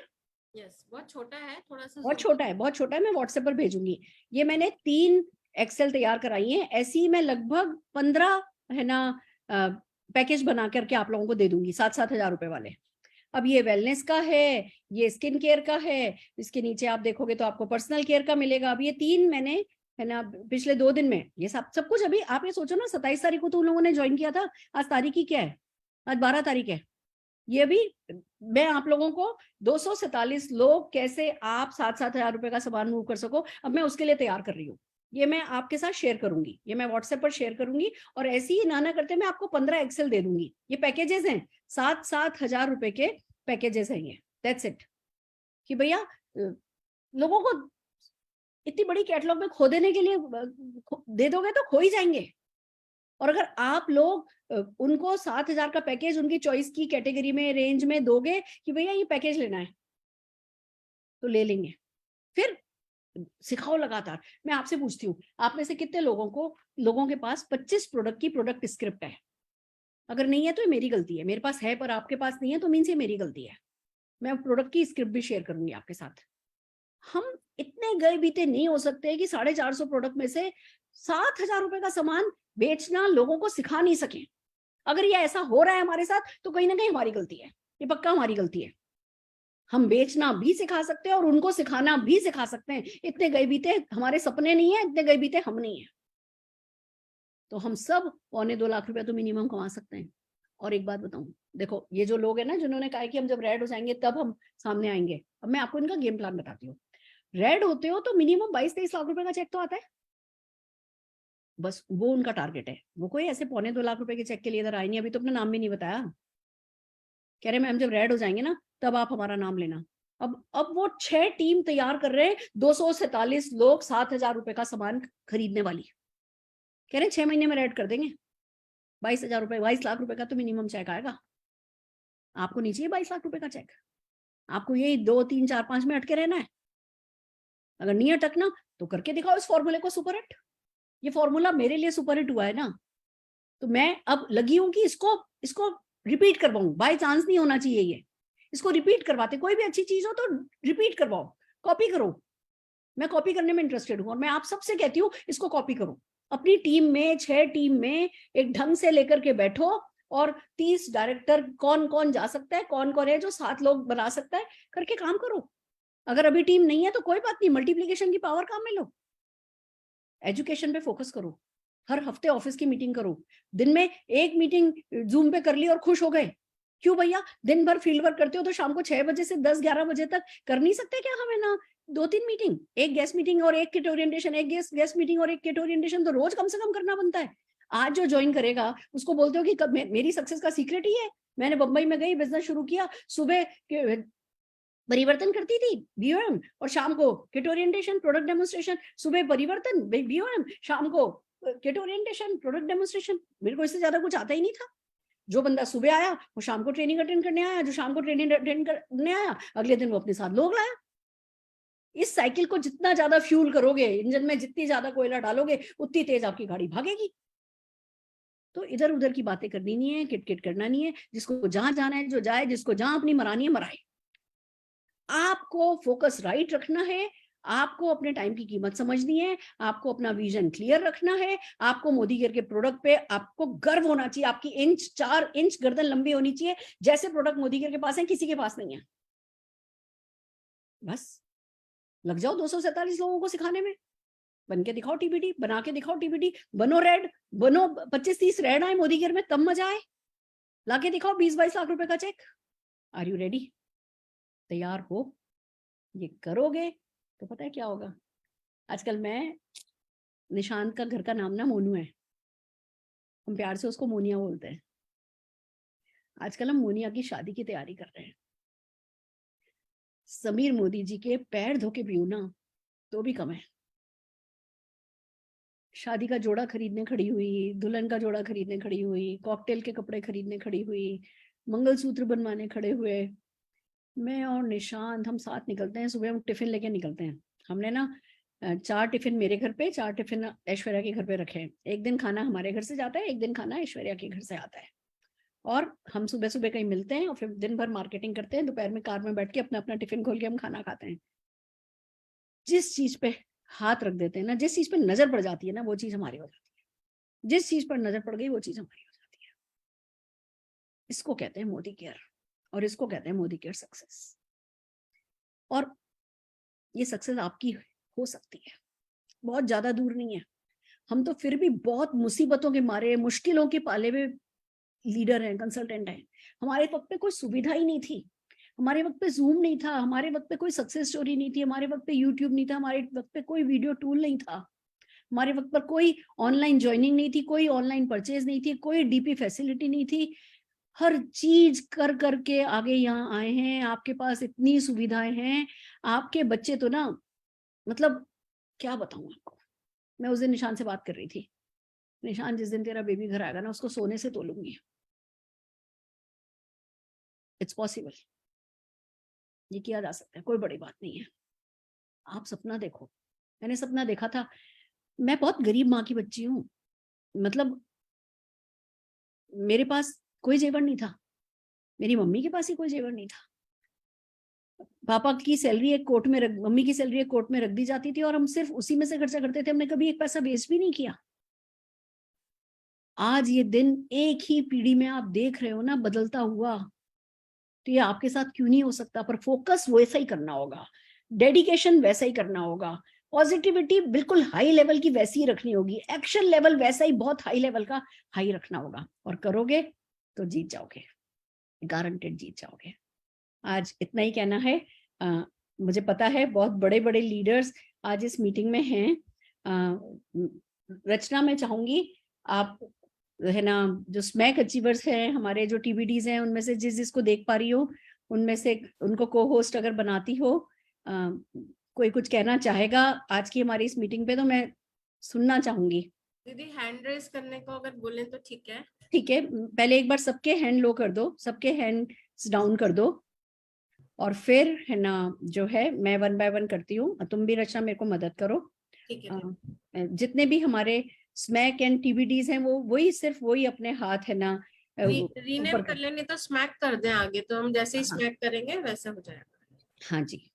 यस, बहुत छोटा है, थोड़ा सा बहुत छोटा है, बहुत छोटा है, मैं व्हाट्सएप पर भेजूंगी। ये मैंने 3 एक्सेल तैयार कराई हैं, ऐसी ही मैं लगभग 15 है ना पैकेज बना करके आप लोगों को दे दूंगी, 7-7 हजार रुपए वाले। अब ये वेलनेस का है, ये स्किन केयर का है, इसके नीचे आप देखोगे तो आपको पर्सनल केयर का मिलेगा। अब ये 3 मैंने है ना पिछले 2 दिन में ये सब कुछ। अभी आप ये सोचो ना, 27 तारीख को तो उन लोगों ने ज्वाइन किया था, आज तारीख ही क्या है? आज 12 तारीख है। ये भी मैं आप लोगों को 247 लोग कैसे आप 7-7 हजार रुपए का सामान मूव कर सको, अब मैं उसके लिए तैयार कर रही हूँ। ये मैं आपके साथ शेयर करूंगी, ये मैं व्हाट्सएप पर शेयर करूंगी। और ऐसे ही ना करते मैं आपको 15 एक्सेल दे दूंगी। ये पैकेजेस हैं, 7-7 हजार रुपए के पैकेजेस हैं ये, दैट्स इट। कि भैया लोगों को इतनी बड़ी कैटलॉग में खो देने के लिए दे दोगे तो खो ही जाएंगे। और अगर आप लोग उनको 7,000 का पैकेज उनकी चॉइस की कैटेगरी में रेंज में दोगे कि भैया ये पैकेज लेना है, तो ले लेंगे। फिर सिखाओ लगातार। मैं आपसे पूछती हूँ, आप में से कितने लोगों के पास 25 प्रोडक्ट की प्रोडक्ट स्क्रिप्ट है? अगर नहीं है तो ये मेरी गलती है, मेरे पास है पर आपके पास नहीं है तो मीन्स ये मेरी गलती है। मैं प्रोडक्ट की स्क्रिप्ट भी शेयर करूंगी आपके साथ। हम इतने गए बीते नहीं हो सकते कि 450 प्रोडक्ट में से 7,000 रुपए का सामान बेचना लोगों को सिखा नहीं सके। अगर ये ऐसा हो रहा है हमारे साथ तो कहीं ना कहीं हमारी गलती है, ये पक्का हमारी गलती है। हम बेचना भी सिखा सकते हैं और उनको सिखाना भी सिखा सकते हैं। इतने गए बीते हमारे सपने नहीं है, इतने गए बीते हम नहीं है। तो हम सब 1.25 लाख रुपया तो मिनिमम कमा सकते हैं। और एक बात बताऊं, देखो ये जो लोग हैं ना जिन्होंने कहा कि हम जब रेड हो जाएंगे तब हम सामने आएंगे, अब मैं आपको इनका गेम प्लान बताती हूँ। रेड होते हो तो मिनिमम 22-23 लाख रुपए का चेक तो आता है, बस वो उनका टारगेट है। वो कोई ऐसे 1.25 लाख रुपए के चेक के लिए इधर आए नहीं। अभी तो अपना नाम भी नहीं बताया, कह रहे मैम जब रेड हो जाएंगे ना तब आप हमारा नाम लेना। अब वो 6 टीम तैयार कर रहे हैं, 247 लोग 7,000 रुपए का सामान खरीदने वाली, कह रहे 6 महीने में रेड कर देंगे। 22,000 रुपए, 22 लाख रुपए का तो मिनिमम चेक आएगा। आपको नहीं चाहिए 22 लाख रुपए का चेक, आपको यही 2, 3, 4, 5 में अटके रहना है। अगर नहीं अटकना तो करके दिखाओ इस फॉर्मूले को सुपर हिट। ये फॉर्मूला मेरे लिए सुपर हिट हुआ है ना, तो मैं अब लगी हूं कि इसको रिपीट करवाऊं। बाय चांस नहीं होना चाहिए ये, इसको रिपीट करवाते। कोई भी अच्छी चीज हो तो रिपीट करवाओ, कॉपी करो। मैं कॉपी करने में इंटरेस्टेड हूं और मैं आप सबसे कहती हूँ इसको कॉपी करो। अपनी टीम में 6 टीम में एक ढंग से लेकर के बैठो और 30 डायरेक्टर कौन कौन जा सकता है, कौन कौन है जो 7 लोग बना सकता है, करके काम करो। अगर अभी टीम नहीं है तो कोई बात नहीं, मल्टीप्लिकेशन की पावर काम में लो। एजुकेशन पे फोकस करो, हर हफ्ते ऑफिस की मीटिंग करो। दिन में एक मीटिंग जूम पे कर ली और खुश हो गए, क्यों भैया? दिन भर फील्ड वर्क करते हो तो शाम को 6 बजे से 10-11 बजे तक कर नहीं सकते क्या? हमें ना 2-3 मीटिंग, एक गेस्ट मीटिंग और एक किट ओरिएंटेशन, एक गेस्ट मीटिंग और एक किट ओरिएंटेशन तो रोज कम से कम करना बनता है। आज जो ज्वाइन करेगा उसको बोलते हो कि मेरी सक्सेस का सीक्रेट ही है, मैंने बंबई में गई, बिजनेस शुरू किया, सुबह परिवर्तन करती थी बीओएम और शाम को किट ओरिएंटेशन प्रोडक्ट डेमोन्स्ट्रेशन। सुबह परिवर्तन बीओएम, शाम को किट ओरिएंटेशन प्रोडक्ट डेमोन्स्ट्रेशन। मेरे को इससे ज्यादा कुछ आता ही नहीं था। जो बंदा सुबह आया वो शाम को ट्रेनिंग अटेंड करने आया, जो शाम को ट्रेनिंग अटेंड करने आया अगले दिन वो अपने साथ लोग लाया। इस साइकिल को जितना ज्यादा फ्यूल करोगे, इंजन में जितनी ज्यादा कोयला डालोगे, उतनी तेज आपकी गाड़ी भागेगी। तो इधर उधर की बातें करनी नहीं है, किट किट करना नहीं है। जिसको जहां जाना है जो जाए, जिसको जहां अपनी मरानी है मराए। आपको फोकस राइट रखना है, आपको अपने टाइम की कीमत समझनी है, आपको अपना विजन क्लियर रखना है, आपको मोदी केयर के प्रोडक्ट पे आपको गर्व होना चाहिए। आपकी 4 इंच गर्दन लंबी होनी चाहिए, जैसे प्रोडक्ट मोदी केयर के पास है किसी के पास नहीं है। बस लग जाओ 247 लोगों को सिखाने में। बन के दिखाओ टीबीडी, बना के दिखाओ टीबीडी, बनो रेड, बनो 25-30 रेड आए मोदी केयर में तब मजा आए। लाके दिखाओ 20-22 लाख रुपए का चेक। Are you ready? तैयार हो? ये करोगे तो पता है क्या होगा। आजकल निशांत का घर का नाम ना मोनू है, हम प्यार से उसको मोनिया बोलते हैं। आजकल हम मोनिया की शादी की तैयारी कर रहे हैं। समीर मोदी जी के पैर धो के पीऊं ना तो भी कम है। शादी का जोड़ा खरीदने खड़ी हुई, दुल्हन का जोड़ा खरीदने खड़ी हुई, कॉकटेल के कपड़े खरीदने खड़ी हुई, मंगलसूत्र बनवाने खड़े हुए। मैं और निशांत हम साथ निकलते हैं, सुबह हम टिफिन लेके निकलते हैं। हमने ना 4 टिफिन मेरे घर पे, 4 टिफिन ऐश्वर्या के घर पे रखे हैं। एक दिन खाना हमारे घर से जाता है, एक दिन खाना ऐश्वर्या के घर से आता है। और हम सुबह सुबह कहीं मिलते हैं और फिर दिन भर मार्केटिंग करते हैं। दोपहर में कार में बैठ के अपना अपना टिफिन खोल के हम खाना खाते हैं। जिस चीज पे हाथ रख देते हैं ना, जिस चीज पे नजर पड़ जाती है ना, वो चीज हमारी हो जाती है। जिस चीज पर नजर पड़ गई वो चीज हमारी हो जाती है। इसको कहते हैं मोदी केयर और इसको कहते हैं मोदी केयर सक्सेस। और ये सक्सेस आपकी हो सकती है, बहुत ज्यादा दूर नहीं है। हम तो फिर भी बहुत मुसीबतों के मारे, मुश्किलों के पाले में लीडर हैं, कंसल्टेंट हैं। हमारे वक्त पे कोई सुविधा ही नहीं थी, हमारे वक्त पे जूम नहीं था, हमारे वक्त पे कोई सक्सेस स्टोरी नहीं थी, हमारे वक्त पे यूट्यूब नहीं था, हमारे वक्त पे कोई वीडियो टूल नहीं था, हमारे वक्त पर कोई ऑनलाइन ज्वाइनिंग नहीं थी, कोई ऑनलाइन परचेज नहीं थी, कोई डीपी फैसिलिटी नहीं थी। हर चीज कर करके आगे यहाँ आए हैं, आपके पास इतनी सुविधाएं हैं, आपके बच्चे तो ना, मतलब क्या बताऊं आपको। मैं उस दिन निशान से बात कर रही थी, निशान जिस दिन तेरा बेबी घर आएगा ना, उसको सोने से तोलूंगी। इट्स पॉसिबल, ये किया जा सकता है, कोई बड़ी बात नहीं है। आप सपना देखो, मैंने सपना देखा था, मैं बहुत गरीब माँ की बच्ची हूँ, मतलब मेरे पास कोई जेवर नहीं था, मेरी मम्मी के पास ही कोई जेवर नहीं था। पापा की सैलरी एक कोट में रख, मम्मी की सैलरी एक कोट में रख दी जाती थी और हम सिर्फ उसी में से खर्चा करते थे, हमने कभी एक पैसा वेस्ट भी नहीं किया। आज ये दिन एक ही पीढ़ी में आप देख रहे हो ना बदलता हुआ, तो ये आपके साथ क्यों नहीं हो सकता। पर फोकस वैसा ही करना होगा, डेडिकेशन वैसा ही करना होगा, पॉजिटिविटी बिल्कुल हाई लेवल की वैसी ही रखनी होगी, एक्शन लेवल वैसा ही बहुत हाई लेवल का हाई रखना होगा, और करोगे तो जीत जाओगे, गारंटेड जीत जाओगे। आज इतना ही कहना है। मुझे पता है बहुत बड़े बड़े लीडर्स आज इस मीटिंग में हैं। रचना, मैं चाहूंगी आप है ना, जो स्मैक अचीवर्स हैं हमारे, जो टीबीडीज हैं, उनमें से जिसको देख पा रही हो, उनमें से उनको को होस्ट अगर बनाती हो, कोई कुछ कहना चाहेगा आज की हमारी इस मीटिंग पे, तो मैं सुनना चाहूंगी। दीदी हैंड रेस करने को अगर बोले तो ठीक है। ठीक है, पहले एक बार सबके हैंड लो कर दो, सबके हैंड डाउन कर दो, और फिर है ना जो है मैं वन बाय वन करती हूँ, तुम भी रचना मेरे को मदद करो। ठीक है। जितने भी हमारे स्मैक एंड टीबीडीज हैं, वो वही सिर्फ वही अपने हाथ है ना रीनेम कर लेंगे तो स्मैक कर दें आगे, तो हम जैसे ही हाँ, स्मैक करेंगे वैसा हो जाएगा। हाँ जी।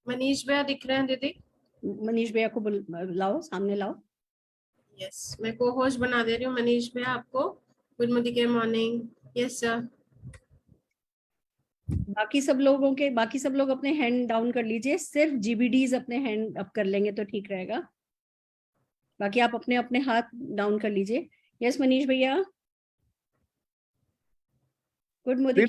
मनीष भैया दिख रहे हैं दीदी? मनीष भैया को लाओ, सामने लाओ। यस, मैं को होस्ट बना दे रही हूँ मनीष भैया आपको। Good morning. Yes sir. बाकी सब लोग अपने हैंड डाउन कर लीजिए, सिर्फ जीबीडीज अपने हैंड अप कर लेंगे तो ठीक रहेगा, बाकी आप अपने अपने हाथ डाउन कर लीजिए। यस मनीष भैया। गुड मोदी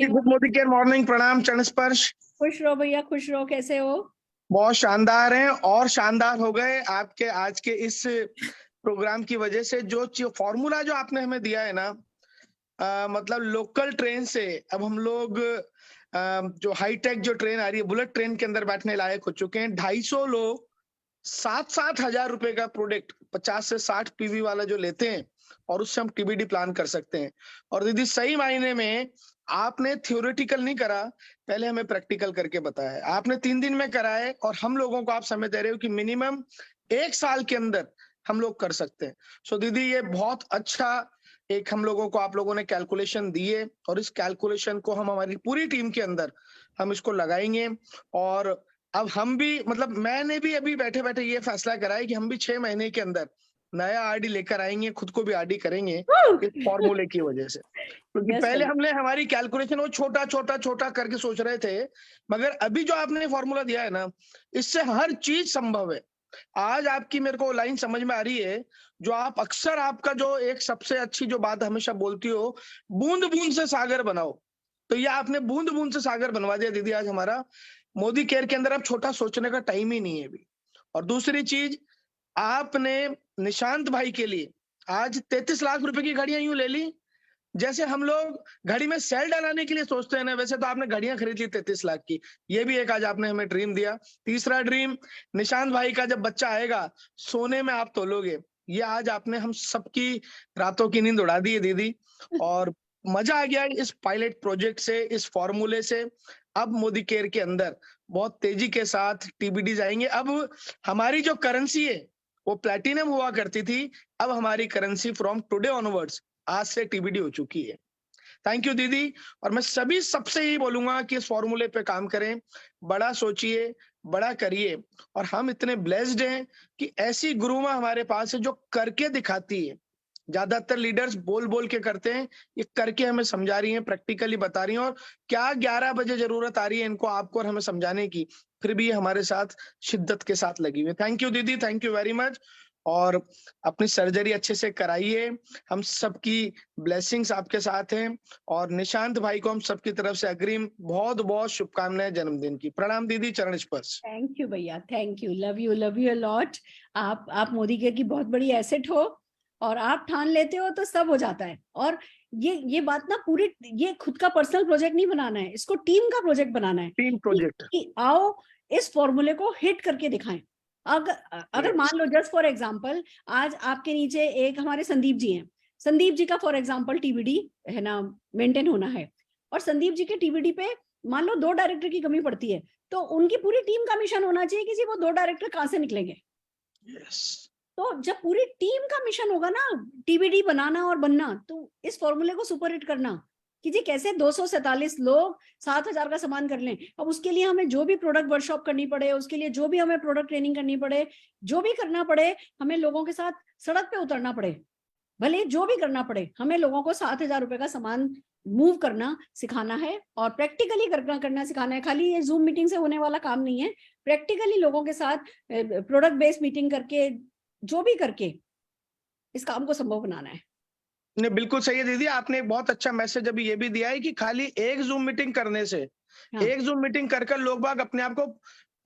केयर मॉर्निंग, प्रणाम, चरण स्पर्श। खुश रहो भैया, खुश रहो, कैसे हो? बहुत शानदार हैं, और शानदार हो गए आपके आज के इस प्रोग्राम की वजह से। जो फॉर्मूला जो आपने हमें दिया है ना, मतलब लोकल ट्रेन से अब हम लोग जो हाईटेक जो ट्रेन आ रही है, बुलेट ट्रेन के अंदर बैठने लायक हो चुके हैं। 250 लोग 7-7 हजार रुपए का प्रोडक्ट 50 से 60 पीवी वाला जो लेते हैं, और उससे हम टीबीडी प्लान कर सकते हैं। और दीदी सही मायने में आपने थ्योरेटिकल नहीं करा, पहले हमें प्रैक्टिकल करके बताया। आपने 3 दिन में कराए, और हम लोगों को आप समय दे रहे हो कि मिनिमम 1 साल के अंदर हम लोग कर सकते हैं। सो दीदी ये बहुत अच्छा एक हम लोगों को आप लोगों ने कैलकुलेशन दिए, और इस कैलकुलेशन को हम हमारी पूरी टीम के अंदर हम इसको लगाएंगे। और अब हम भी, मतलब मैंने भी अभी बैठे बैठे ये फैसला करा है कि हम भी 6 महीने के अंदर नया आरडी लेकर आएंगे, खुद को भी आरडी करेंगे इस फॉर्मूले की वजह से। क्योंकि पहले हमने हमारी कैलकुलेशन वो छोटा छोटा छोटा करके सोच रहे थे, मगर अभी जो आपने फॉर्मूला दिया है ना, इससे हर चीज संभव है। आज आपकी मेरे को लाइन समझ में आ रही है, जो आप अक्सर, आपका जो एक सबसे अच्छी जो बात हमेशा बोलती हो, बूंद बूंद से सागर बनाओ। तो ये आपने बूंद बूंद से सागर बनवा दिया दीदी आज हमारा। मोदी केयर के अंदर अब छोटा सोचने का टाइम ही नहीं है अभी। और दूसरी चीज, आपने निशांत भाई के लिए आज 33 लाख रुपए की घड़ियां यूं ले ली, जैसे हम लोग घड़ी में सेल डलाने के लिए सोचते हैं ना, वैसे तो आपने घड़ियां खरीद ली 33 लाख की। ये भी एक आज आपने हमें ड्रीम दिया। तीसरा ड्रीम, निशांत भाई का जब बच्चा आएगा सोने में आप तोलोगे। ये आज आपने हम सबकी रातों की नींद उड़ा दी है दीदी, और मजा आ गया इस पायलट प्रोजेक्ट से, इस फॉर्मूले से। अब मोदी केयर के अंदर बहुत तेजी के साथ टीबीडी जाएंगे। अब हमारी जो करेंसी है वो प्लैटिनम हुआ करती थी, अब हमारी करेंसी फ्रॉम टुडे ऑनवर्ड्स आज से टीबीडी हो चुकी है। थैंक यू दीदी। और मैं सभी सबसे यही बोलूंगा कि इस फॉर्मूले पे काम करें, बड़ा सोचिए, बड़ा करिए। और हम इतने ब्लेस्ड हैं कि ऐसी गुरुमा हमारे पास है जो करके दिखाती है। ज्यादातर लीडर्स बोल बोल के करते हैं, ये करके हमें समझा रही हैं, प्रैक्टिकली बता रही हैं, और क्या 11 बजे जरूरत आ रही है इनको आपको और हमें समझाने की, फिर भी ये हमारे साथ शिद्दत के साथ लगी हुई है। थैंक यू दीदी, थैंक यू वेरी मच। और अपनी सर्जरी अच्छे से कराइए, हम सबकी ब्लेसिंग्स आपके साथ हैं, और निशांत भाई को हम सबकी तरफ से अग्रिम बहुत बहुत शुभकामनाएं जन्मदिन की। प्रणाम दीदी, चरण स्पर्श। थैंक यू भैया, thank you, love you a lot. आप मोदी केयर की बहुत बड़ी एसेट हो, और आप ठान लेते हो तो सब हो जाता है। और ये बात ना पूरी, ये खुद का पर्सनल प्रोजेक्ट नहीं बनाना है, इसको टीम का प्रोजेक्ट बनाना है। Team project. कि आओ इस फॉर्मूले को हिट करके दिखाएं। अगर मान लो जस्ट फॉर एग्जांपल, आज आपके नीचे एक हमारे संदीप जी हैं, संदीप जी का फॉर एग्जांपल टीबीडी है ना मेंटेन होना है, और संदीप जी के टीबीडी पे मान लो 2 डायरेक्टर की कमी पड़ती है, तो उनकी पूरी टीम का मिशन होना चाहिए कि जी वो 2 डायरेक्टर कहाँ से निकलेंगे। तो जब पूरी टीम का मिशन होगा ना टीबीडी बनाना और बनना, तो इस फॉर्मूले को सुपर हिट करना कि जी कैसे 247 लोग 7,000 का सामान कर लें। अब उसके लिए हमें जो भी प्रोडक्ट वर्कशॉप करनी पड़े, उसके लिए जो भी हमें प्रोडक्ट ट्रेनिंग करनी पड़े, जो भी करना पड़े, हमें लोगों के साथ सड़क पे उतरना पड़े, भले जो भी करना पड़े, हमें लोगों को 7,000 रुपए का सामान मूव करना सिखाना है, और प्रैक्टिकली करना सिखाना है। खाली ये जूम मीटिंग से होने वाला काम नहीं है, प्रैक्टिकली लोगों के साथ प्रोडक्ट बेस्ड मीटिंग करके, जो भी करके इस काम को संभव बनाना है। नहीं, बिल्कुल सही है दीदी, आपने एक बहुत अच्छा मैसेज अभी ये भी दिया है कि खाली एक जूम मीटिंग करने से, एक जूम मीटिंग कर लोग बाग अपने आप को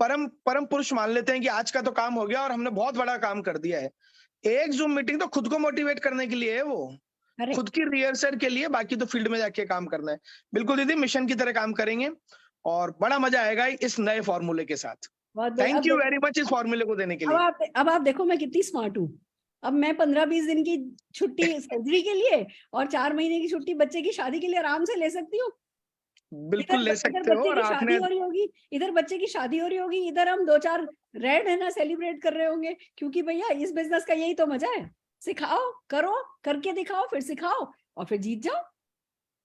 परम पुरुष मान लेते हैं कि आज का तो काम हो गया और हमने बहुत बड़ा काम कर दिया है। एक जूम मीटिंग तो खुद को मोटिवेट करने के लिए है, वो खुद की रिहर्सल के लिए, बाकी तो फील्ड में जाके काम करना है। बिल्कुल दीदी, मिशन की तरह काम करेंगे और बड़ा मजा आएगा इस नए फॉर्मूले के साथ। थैंक यू वेरी मच इस फॉर्मूले को देने के लिए। अब आप देखो मैं कितनी स्मार्ट हूँ। अब मैं 15-20 दिन की छुट्टी सर्जरी के लिए और 4 महीने की छुट्टी बच्चे की शादी के लिए आराम से ले सकती हूँ। बिल्कुल ले सकते हो। और शादी हो रही होगी, इधर बच्चे की शादी हो रही होगी, इधर हम 2-4 रेड है ना सेलिब्रेट कर रहे होंगे, क्योंकि भैया इस बिजनेस का यही तो मजा है। सिखाओ, करो, करके दिखाओ, फिर सिखाओ और फिर जीत जाओ।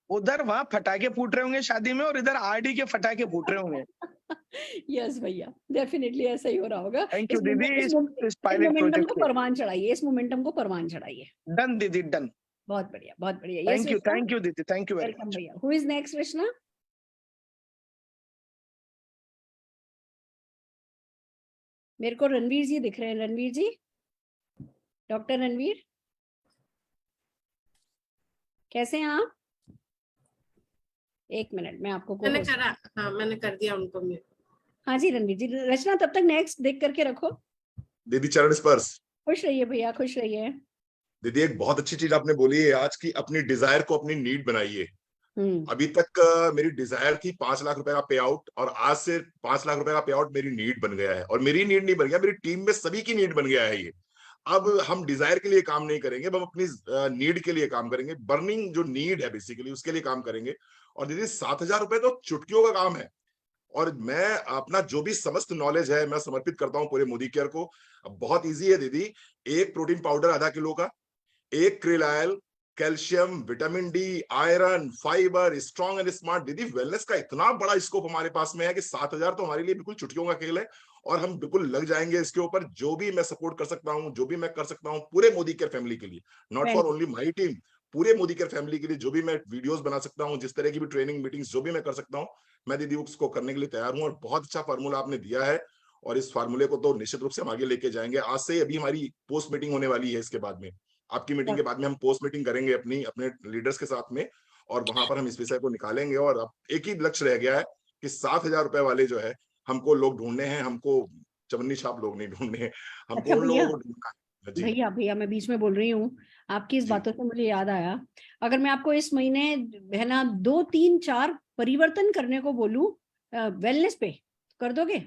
उधर वहां फटाके फूट रहे होंगे शादी में, और इधर आरडी के फटाके फूट रहे होंगे। यस भैया, डेफिनेटली ऐसा ही हो रहा होगा। थैंक यू दीदी, इस पायलट प्रोजेक्ट को परवान चढ़ाइए, इस मोमेंटम को परवान चढ़ाइए। डन दीदी, डन। बहुत बढ़िया, बहुत बढ़िया। थैंक यू दीदी, थैंक यू वेरी मच भैया। Who is next Krishna? मेरे को रणवीर जी दिख रहे हैं। रणवीर जी, डॉक्टर रणवीर, कैसे हैं आप? एक मिनट, मैं आपको मैंने कर दिया उनको म्यूट। हाँ जी रणवीर जी। रचना तब तक नेक्स्ट देख करके रखो। दीदी चरण स्पर्श। खुश रहिए भैया, खुश रहिए। दीदी एक बहुत अच्छी चीज आपने बोली है आज की, अपनी डिजायर को अपनी नीड बनाइए। अभी तक मेरी डिजायर थी 5 लाख रुपए का पे आउट, और आज से 5 लाख रुपए का पे आउट मेरी नीड बन गया है। और मेरी नीड नहीं बन गया, मेरी टीम में सभी की नीड बन गया है ये। अब हम डिजायर के लिए काम नहीं करेंगे, हम अपनी नीड के लिए काम करेंगे। बर्निंग जो नीड है बेसिकली उसके लिए काम करेंगे। और दीदी 7,000 रुपए तो चुटकियों का काम है। और मैं अपना जो भी समस्त नॉलेज है मैं समर्पित करता हूँ पूरे मोदी केयर को। बहुत इजी है दीदी, एक प्रोटीन पाउडर आधा किलो का, एक krill oil, calcium, vitamin D, iron, fibre, strong and smart. दीदी वेलनेस का इतना बड़ा स्कोप हमारे पास में है कि 7,000 तो हमारे लिए बिल्कुल चुटकियों का खेल है। और हम बिल्कुल लग जाएंगे इसके ऊपर। जो भी मैं सपोर्ट कर सकता हूँ, जो भी मैं कर सकता हूँ पूरे मोदी केयर फैमिली के लिए, not for only my team, पूरे मोदी केयर फैमिली के लिए जो भी मैं वीडियोस बना सकता हूँ, जिस तरह की भी ट्रेनिंग मीटिंग्स जो भी मैं कर सकता हूँ, मैं दीदी उसको करने के लिए तैयार हूँ। और बहुत अच्छा फार्मूला आपने दिया है, और इस फार्मूले को तो निश्चित रूप से हम आगे लेके जाएंगे। आज से अभी हमारी पोस्ट मीटिंग होने वाली है, इसके बाद में आपकी मीटिंग के बाद में हम पोस्ट मीटिंग करेंगे अपने लीडर्स के साथ में, और वहां पर हम इस विषय को निकालेंगे। और अब एक ही लक्ष्य रह गया है कि 7,000 रुपए वाले जो है हमको लोग ढूंढने हैं, हमको चवन्नी छाप लोग नहीं ढूंढने हैं, हमको उन लोगों को ढूंढना है। भैया मैं बीच में बोल रही हूँ, आपकी इस बातों से मुझे याद आया, अगर मैं आपको इस महीने है ना 2, 3, 4 परिवर्तन करने को बोलूं वेलनेस पे, कर दोगे?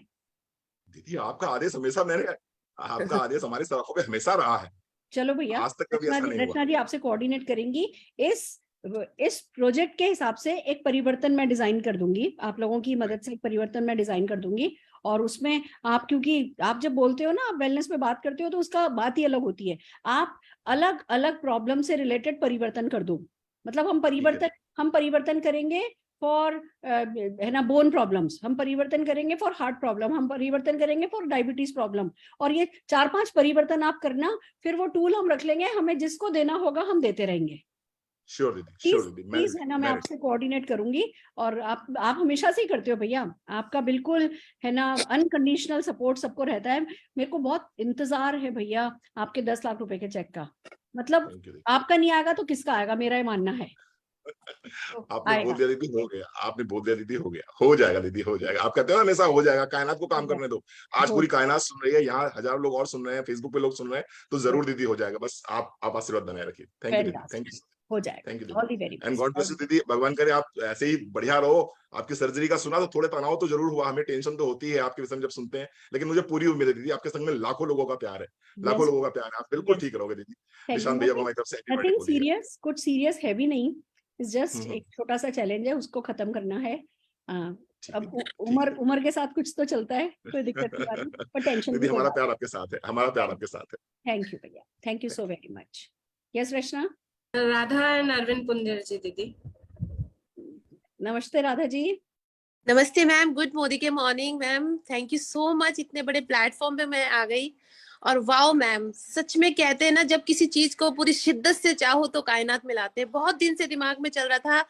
दीदी आपका आदेश हमेशा आपका आदेश हमारे सड़कों पे हमेशा रहा है। चलो भैया, आज तक कभी ऐसा नहीं हुआ। रचना जी आपसे कोऑर्डिनेट करेंगी। इस प्रोजेक्ट के हिसाब से एक परिवर्तन मैं डिजाइन कर दूंगी, आप लोगों की मदद से एक परिवर्तन मैं डिजाइन कर दूंगी। और उसमें आप, क्योंकि आप जब बोलते हो ना, आप वेलनेस पे बात करते हो, तो उसका बात ही अलग होती है। आप अलग अलग प्रॉब्लम से रिलेटेड परिवर्तन कर दो। मतलब हम परिवर्तन करेंगे फॉर है ना बोन प्रॉब्लम्स, हम परिवर्तन करेंगे फॉर हार्ट प्रॉब्लम, हम परिवर्तन करेंगे फॉर डायबिटीज प्रॉब्लम। और ये 4-5 परिवर्तन आप करना, फिर वो टूल हम रख लेंगे, हमें जिसको देना होगा हम देते रहेंगे। श्योर दीदी, श्योर दीदी। प्लीज है ना, मैं आपसे कोऑर्डिनेट करूंगी। और आप हमेशा से ही करते हो भैया, आपका बिल्कुल है ना अनकंडीशनल सपोर्ट सबको रहता है। मेरे को बहुत इंतजार है भैया आपके 10 लाख रुपए के चेक का, मतलब आपका नहीं आएगा तो किसका आएगा, मेरा ये मानना है। आपने बोल दिया दीदी, हो गया। आपने बोल दिया दीदी, हो गया, हो जाएगा दीदी, हो जाएगा। आप कहते हो ना हमेशा हो जाएगा, कायनात को काम करने दो। आज पूरी कायनात सुन रही है, यहाँ हजारों लोग और सुन रहे हैं, फेसबुक पे लोग सुन रहे हैं, तो जरूर दीदी हो जाएगा। बस आप आशीर्वाद बनाए रखिए। थैंक यू दीदी, थैंक यू, हो जाएगा। Thank you all the very दीदी, एंड गॉड ब्लेस यू दीदी। भगवान करे आप ऐसे ही बढ़िया रहो। आपकी सर्जरी का सुना तो थोड़े तनाव तो जरूर हुआ, हमें टेंशन तो होती है आपके विषय में जब सुनते हैं, लेकिन मुझे पूरी उम्मीद है दीदी, आपके संग में लाखों लोगों का प्यार है, लाखों लोगों का प्यार है। आप बिल्कुल ठीक रहोगे दीदी। निशांत भैया को हमारी तरफ से हैप्पी बर्थडे नथिंग बोलिए। सीरियस, कुछ सीरियस है भी नहीं, इट्स जस्ट एक छोटा सा चैलेंज है, उसको खत्म करना है। अब उम्र के साथ कुछ तो चलता है, कोई दिक्कत नहीं आती, पर टेंशन दीदी हमारा प्यार आपके साथ है, हमारा प्यार आपके साथ है। थैंक यू भैया, thank you so very much. Yes Rachna. Radha and Arvind Punder ji दीदी। नमस्ते राधा जी। नमस्ते मैम, गुड मोदी के morning ma'am, thank you so much. इतने बड़े प्लेटफॉर्म पे मैं आ गई, और वाओ मैम, सच में कहते हैं ना, जब किसी चीज को पूरी शिद्दत से चाहो तो कायनात मिलाते हैं। बहुत दिन से दिमाग में चल रहा था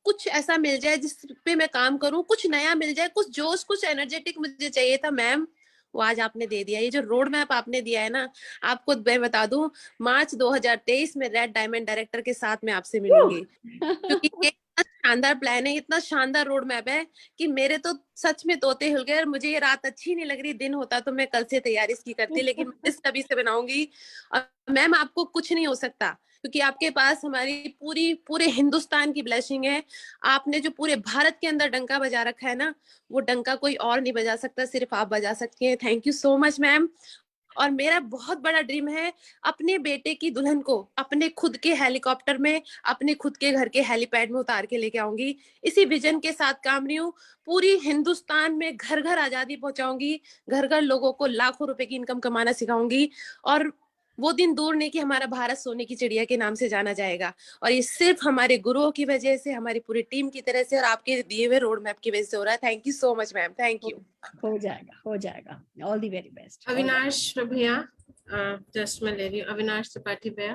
कुछ ऐसा मिल जाए जिस पे मैं काम करूं, कुछ नया मिल जाए, कुछ जोश, कुछ एनर्जेटिक मुझे चाहिए था मैम, वो आज आपने दे दिया। ये जो रोड मैप आपने दिया है ना, आपको मैं बता दूं, मार्च 2023 में रेड डायमंड डायरेक्टर के साथ मैं आपसे मिलूंगी, क्योंकि ये इतना शानदार प्लान है, इतना शानदार रोड मैप है कि मेरे तो सच में तोते हिल गए। और मुझे ये रात अच्छी नहीं लग रही, दिन होता तो मैं कल से तैयारी इसकी करती, लेकिन मैं इस तभी से बनाऊंगी। और मैम आपको कुछ नहीं हो सकता, क्योंकि आपके पास हमारी पूरे हिंदुस्तान की ब्लेसिंग है। आपने जो पूरे भारत के अंदर डंका बजा रखा है ना, वो डंका कोई और नहीं बजा सकता, सिर्फ आप बजा सकती हैं। Thank you so much ma'am. और मेरा बहुत बड़ा ड्रीम है, अपने बेटे की दुल्हन को अपने खुद के हेलीकॉप्टर में, अपने खुद के घर के हेलीपैड में उतार के लेके आऊंगी। इसी विजन के साथ काम रही हूँ। पूरी हिंदुस्तान में घर घर आजादी पहुंचाऊंगी, घर घर लोगों को लाखों रुपए की इनकम कमाना सिखाऊंगी। और वो दिन दूर नहीं कि हमारा भारत सोने की चिड़िया के नाम से जाना जाएगा। और ये सिर्फ हमारे गुरुओं की वजह से, हमारी पूरी टीम की तरह से, और आपके दिए हुए रोड मैप की वजह से हो रहा है। Thank you so much ma'am, thank you. हो जाएगा, हो जाएगा, all the very best. Avinash भैया, जस्ट मैं ले रही हूँ, अविनाश त्रिपाठी भैया।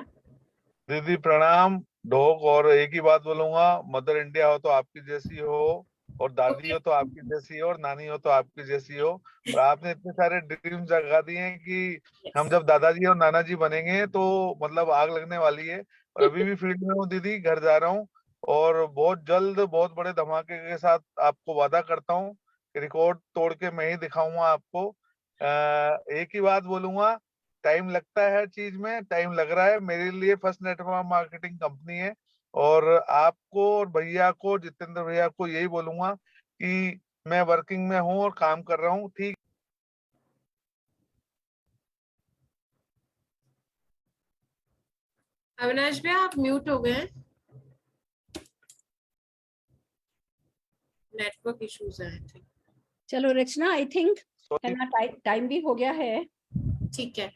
दीदी प्रणाम। डॉग, और एक ही बात बोलूंगा, मदर इंडिया हो तो आपकी जैसी हो, और दादी हो तो आपकी जैसी हो, और नानी हो तो आपकी जैसी हो। और आपने इतने सारे ड्रीम जगा दिए हैं कि हम जब दादाजी और नाना जी बनेंगे तो मतलब आग लगने वाली है। और अभी भी फील्ड में हूँ दीदी, घर जा रहा हूँ, और बहुत जल्द बहुत बड़े धमाके के साथ आपको वादा करता हूँ, रिकॉर्ड तोड़ के मैं ही दिखाऊंगा आपको। एक ही बात बोलूंगा, टाइम लगता है हर चीज में, टाइम लग रहा है। मेरे लिए फर्स्ट नेटवर्क मार्केटिंग कंपनी है, और आपको और भैया को, जितेंद्र भैया को यही बोलूंगा कि मैं वर्किंग में हूँ और काम कर रहा हूँ। ठीक। अविनाश भैया आप म्यूट हो गए, नेटवर्क इश्यूज है। चलो रचना, आई थिंक है ना टाइम भी हो गया है, ठीक है।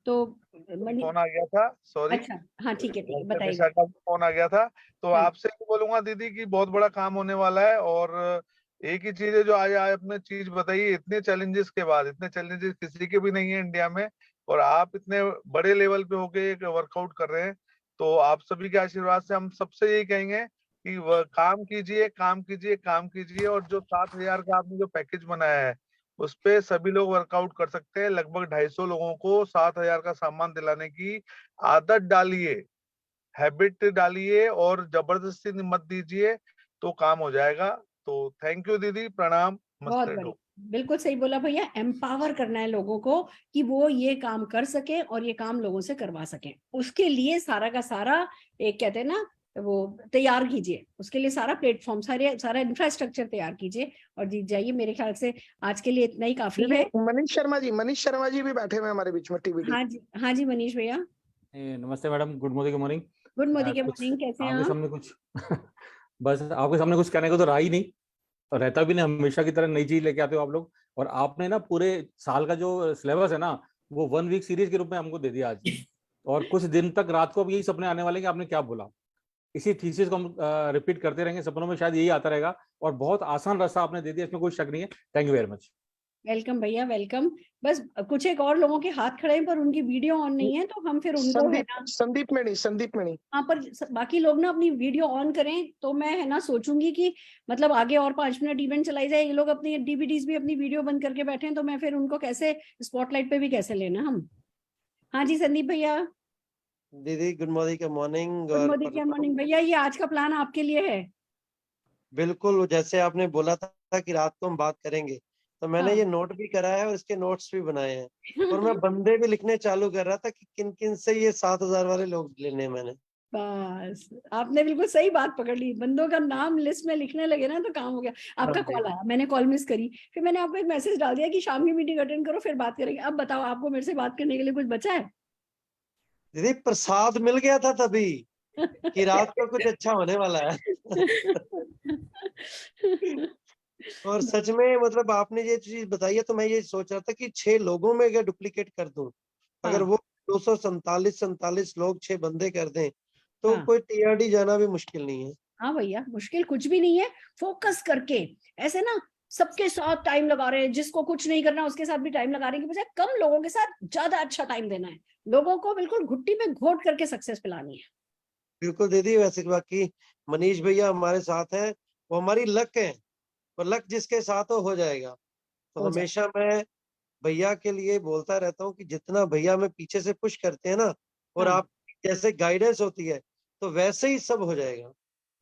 तो फोन आ गया था, सॉरी। अच्छा, हाँ ठीक है, बताइए। निशा का फोन आ गया था, तो आपसे भी बोलूंगा दीदी कि बहुत बड़ा काम होने वाला है। और एक ही चीज है जो आज आपने चीज बताई, इतने चैलेंजेस के बाद, इतने चैलेंजेस किसी के भी नहीं है इंडिया में, और आप इतने बड़े लेवल पे होके एक वर्कआउट कर रहे हैं, तो आप सभी के आशीर्वाद से हम सबसे यही कहेंगे कि वह काम कीजिए, काम कीजिए, काम कीजिए। और जो 7,000 का आपने जो पैकेज बनाया है, उस पे सभी लोग वर्कआउट कर सकते हैं। लगभग 250 लोगों को 7,000 का सामान दिलाने की आदत डालिए, हैबिट डालिए, और जबरदस्ती मत दीजिए, तो काम हो जाएगा। तो थैंक यू दीदी, प्रणाम, बहुत बढ़िया, बिल्कुल सही बोला भैया। एम्पावर करना है लोगों को कि वो ये काम कर सके और ये काम लोगों से करवा सके। उसके लिए सारा का सारा एक कहते हैं ना, वो तैयार कीजिए, उसके लिए सारा प्लेटफॉर्म, सारा इंफ्रास्ट्रक्चर तैयार कीजिए और जीत जाइए। मेरे ख्याल से आज के लिए इतना ही काफी है। मनीष शर्मा जी भी बैठे हुए हमारे बीच में टीवी। हाँ जी मनीष भैया। नमस्ते madam, good morning. Morning, good morning, कैसे हैं आप? सामने कुछ बस आपके सामने कुछ कहने को तो रहा ही नहीं, और रहता भी नहीं। हमेशा की तरह नई चीज लेके आते हो आप लोग, और आपने ना पूरे साल का जो सिलेबस है ना, वो 1 वीक सीरीज के रूप में हमको दे दिया आज। और कुछ दिन तक रात को अब यही सपने आने वाले कि आपने क्या बोला। इसी थीसिस को हम रिपीट करते रहेंगे, सपनों में शायद यही आता रहेगा। और बहुत आसान रास्ता आपने दे दिया, इसमें कोई शक नहीं है। Thank you very much. Welcome भैया, वेलकम। बस कुछ एक और लोगों के हाथ खड़े हैं पर उनकी वीडियो ऑन नहीं है, तो हम फिर उनको है ना, संदीप मणि हाँ, पर बाकी लोग ना अपनी वीडियो ऑन करें तो मैं है ना सोचूंगी कि मतलब आगे और 5 मिनट इवेंट चलाई जाए। ये लोग अपनी डीवीडीज भी अपनी वीडियो बंद करके बैठे हैं, तो मैं फिर उनको कैसे स्पॉटलाइट पे भी कैसे लेना हम। हाँ जी संदीप भैया। दीदी गुड मॉर्निंग के मॉर्निंग। गुड मॉर्निंग भैया, ये आज का प्लान आपके लिए है। बिल्कुल, जैसे आपने बोला था कि रात को हम बात करेंगे, तो मैंने हाँ। ये नोट भी करा है और इसके नोट्स भी बनाए हैं। और मैं बंदे भी लिखने चालू कर रहा था कि किन किन से ये 7,000 वाले लोग लेने हैं मैंने। बस आपने बिल्कुल सही बात पकड़ ली, बंदों का नाम लिस्ट में लिखने लगे ना तो काम हो गया। आपका कॉल आया, मैंने कॉल मिस करी, फिर मैंने आपको एक मैसेज डाल दिया कि शाम की मीटिंग अटेंड करो फिर बात करेंगे। अब बताओ, आपको मेरे से बात करने के लिए कुछ बचा है? दीदी प्रसाद मिल गया था तभी कि रात को कुछ अच्छा होने वाला है। और सच में मतलब आपने ये चीज बताई है, तो मैं ये सोच रहा था कि 6 लोगों में अगर डुप्लीकेट कर दूं, अगर वो 247 लोग 6 बंदे कर दें, तो हाँ। कोई टीआरडी जाना भी मुश्किल नहीं है। हाँ भैया, मुश्किल कुछ भी नहीं है। फोकस करके ऐसे ना सबके साथ टाइम लगा रहे हैं, जिसको कुछ नहीं करना उसके साथ भी टाइम लगा रहे हैं, कि बजाय कम लोगों के साथ ज्यादा अच्छा टाइम देना है। लोगों को बिल्कुल घुट्टी पे घोट करके सक्सेस पिलानी है। बिल्कुल दीदी, वैसे बाकी मनीष भैया हमारे साथ हैं, वो हमारी लक है, और लक जिसके साथ हो जाएगा। तो हो जाए। हमेशा मैं भैया के लिए बोलता रहता हूँ कि जितना भैया में पीछे से पुश करते हैं ना, और हाँ। आप जैसे गाइडेंस होती है, तो वैसे ही सब हो जाएगा।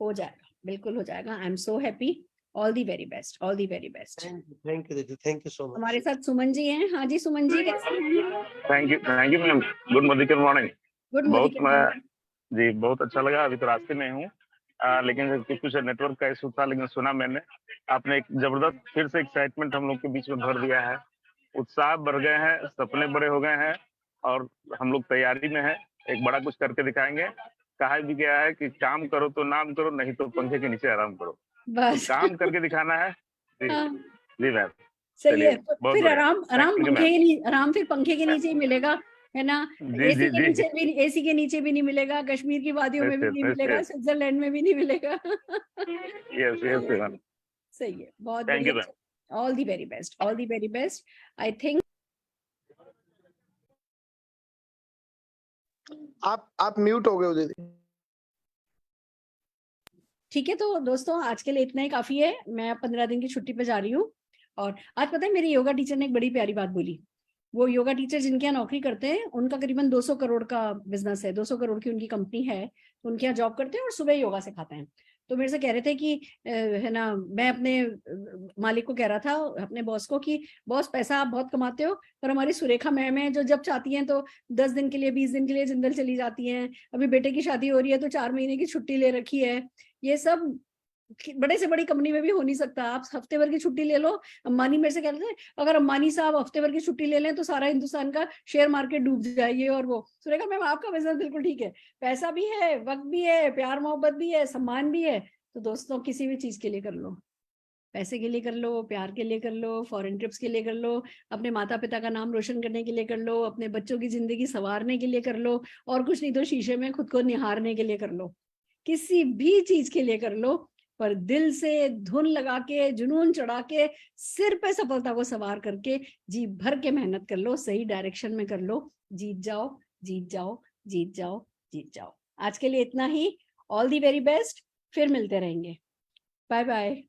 हो जाएगा, बिल्कुल हो जाएगा। I am so happy. All the very best, all the very best. Thank you दीदी, थैंक यू सो मच। हमारे साथ सुमन जी हैं। हाँ जी सुमन जी, कैसे हैं? Thank you ma'am. Good morning. Good बहुत मॉर्निंग। जी बहुत अच्छा लगा। अभी तो रास्ते में हूँ, लेकिन कुछ नेटवर्क का इशू था, लेकिन सुना मैंने, आपने एक जबरदस्त फिर से एक्साइटमेंट हम लोग के बीच में भर दिया है। उत्साह बढ़ गए हैं, सपने बड़े हो गए हैं, और हम लोग तैयारी में हैं। एक बड़ा कुछ करके दिखाएंगे। कहा भी गया है कि काम करो तो नाम करो, नहीं तो पंखे के नीचे आराम करो। बस तो काम करके दिखाना है। जी हाँ, जी मैम। सही चलिए, है। बहुत फिर बढ़िया। आराम Thank you, ma'am। आराम फिर पंखे के नीचे ही मिलेगा, है ना। जी एसी जी के जी। नीचे भी, एसी के नीचे भी नहीं मिलेगा, कश्मीर की वादियों में भी नहीं मिलेगा, यस स्विट्जरलैंड में भी नहीं मिलेगा। Yes ma'am. सही है, बहुत थैंक यू बढ़िया। Ma'am. All the very best, all the very best. I think आप म्यूट हो गए हो दीदी। ठीक है, तो दोस्तों आज के लिए इतना ही काफी है। मैं 15 दिन की छुट्टी पे जा रही हूँ। और आज पता है मेरी योगा टीचर ने एक बड़ी प्यारी बात बोली। वो योगा टीचर जिनके यहाँ नौकरी करते हैं, उनका करीबन 200 करोड़ का बिजनेस है, 200 करोड़ की उनकी कंपनी है। उनके यहाँ जॉब करते हैं और सुबह योगा सिखाते हैं। तो मेरे से कह रहे थे कि है ना, मैं अपने मालिक को कह रहा था, अपने बॉस को, कि बॉस पैसा आप बहुत कमाते हो, पर हमारी सुरेखा मैम है जो जब चाहती हैं तो 10 दिन के लिए 20 दिन के लिए जिंदल चली जाती हैं। अभी बेटे की शादी हो रही है तो 4 महीने की छुट्टी ले रखी है। ये सब बड़े से बड़ी कंपनी में भी हो नहीं सकता। आप हफ्ते भर की छुट्टी ले लो। अंबानी मेरे से कह रहे थे, अगर अंबानी साहब हफ्ते भर की छुट्टी ले लें तो सारा हिंदुस्तान का शेयर मार्केट डूब जाएगी। और वो सुरेखा मैम, आपका बिजनेस बिल्कुल ठीक है, पैसा भी है, वक्त भी है, प्यार मोहब्बत भी है, सम्मान भी है। तो दोस्तों किसी भी चीज के लिए कर लो, पैसे के लिए कर लो, प्यार के लिए कर लो, फॉरेन ट्रिप्स के लिए कर लो, अपने माता पिता का नाम रोशन करने के लिए कर लो, अपने बच्चों की जिंदगी संवारने के लिए कर लो, और कुछ नहीं तो शीशे में खुद को निहारने के लिए कर लो। किसी भी चीज के लिए कर लो, पर दिल से धुन लगा के, जुनून चढ़ा के, सिर पे सफलता को सवार करके, जी भर के मेहनत कर लो, सही डायरेक्शन में कर लो। जीत जाओ, जीत जाओ, जीत जाओ, जीत जाओ। आज के लिए इतना ही। All the very best. फिर मिलते रहेंगे। Bye bye.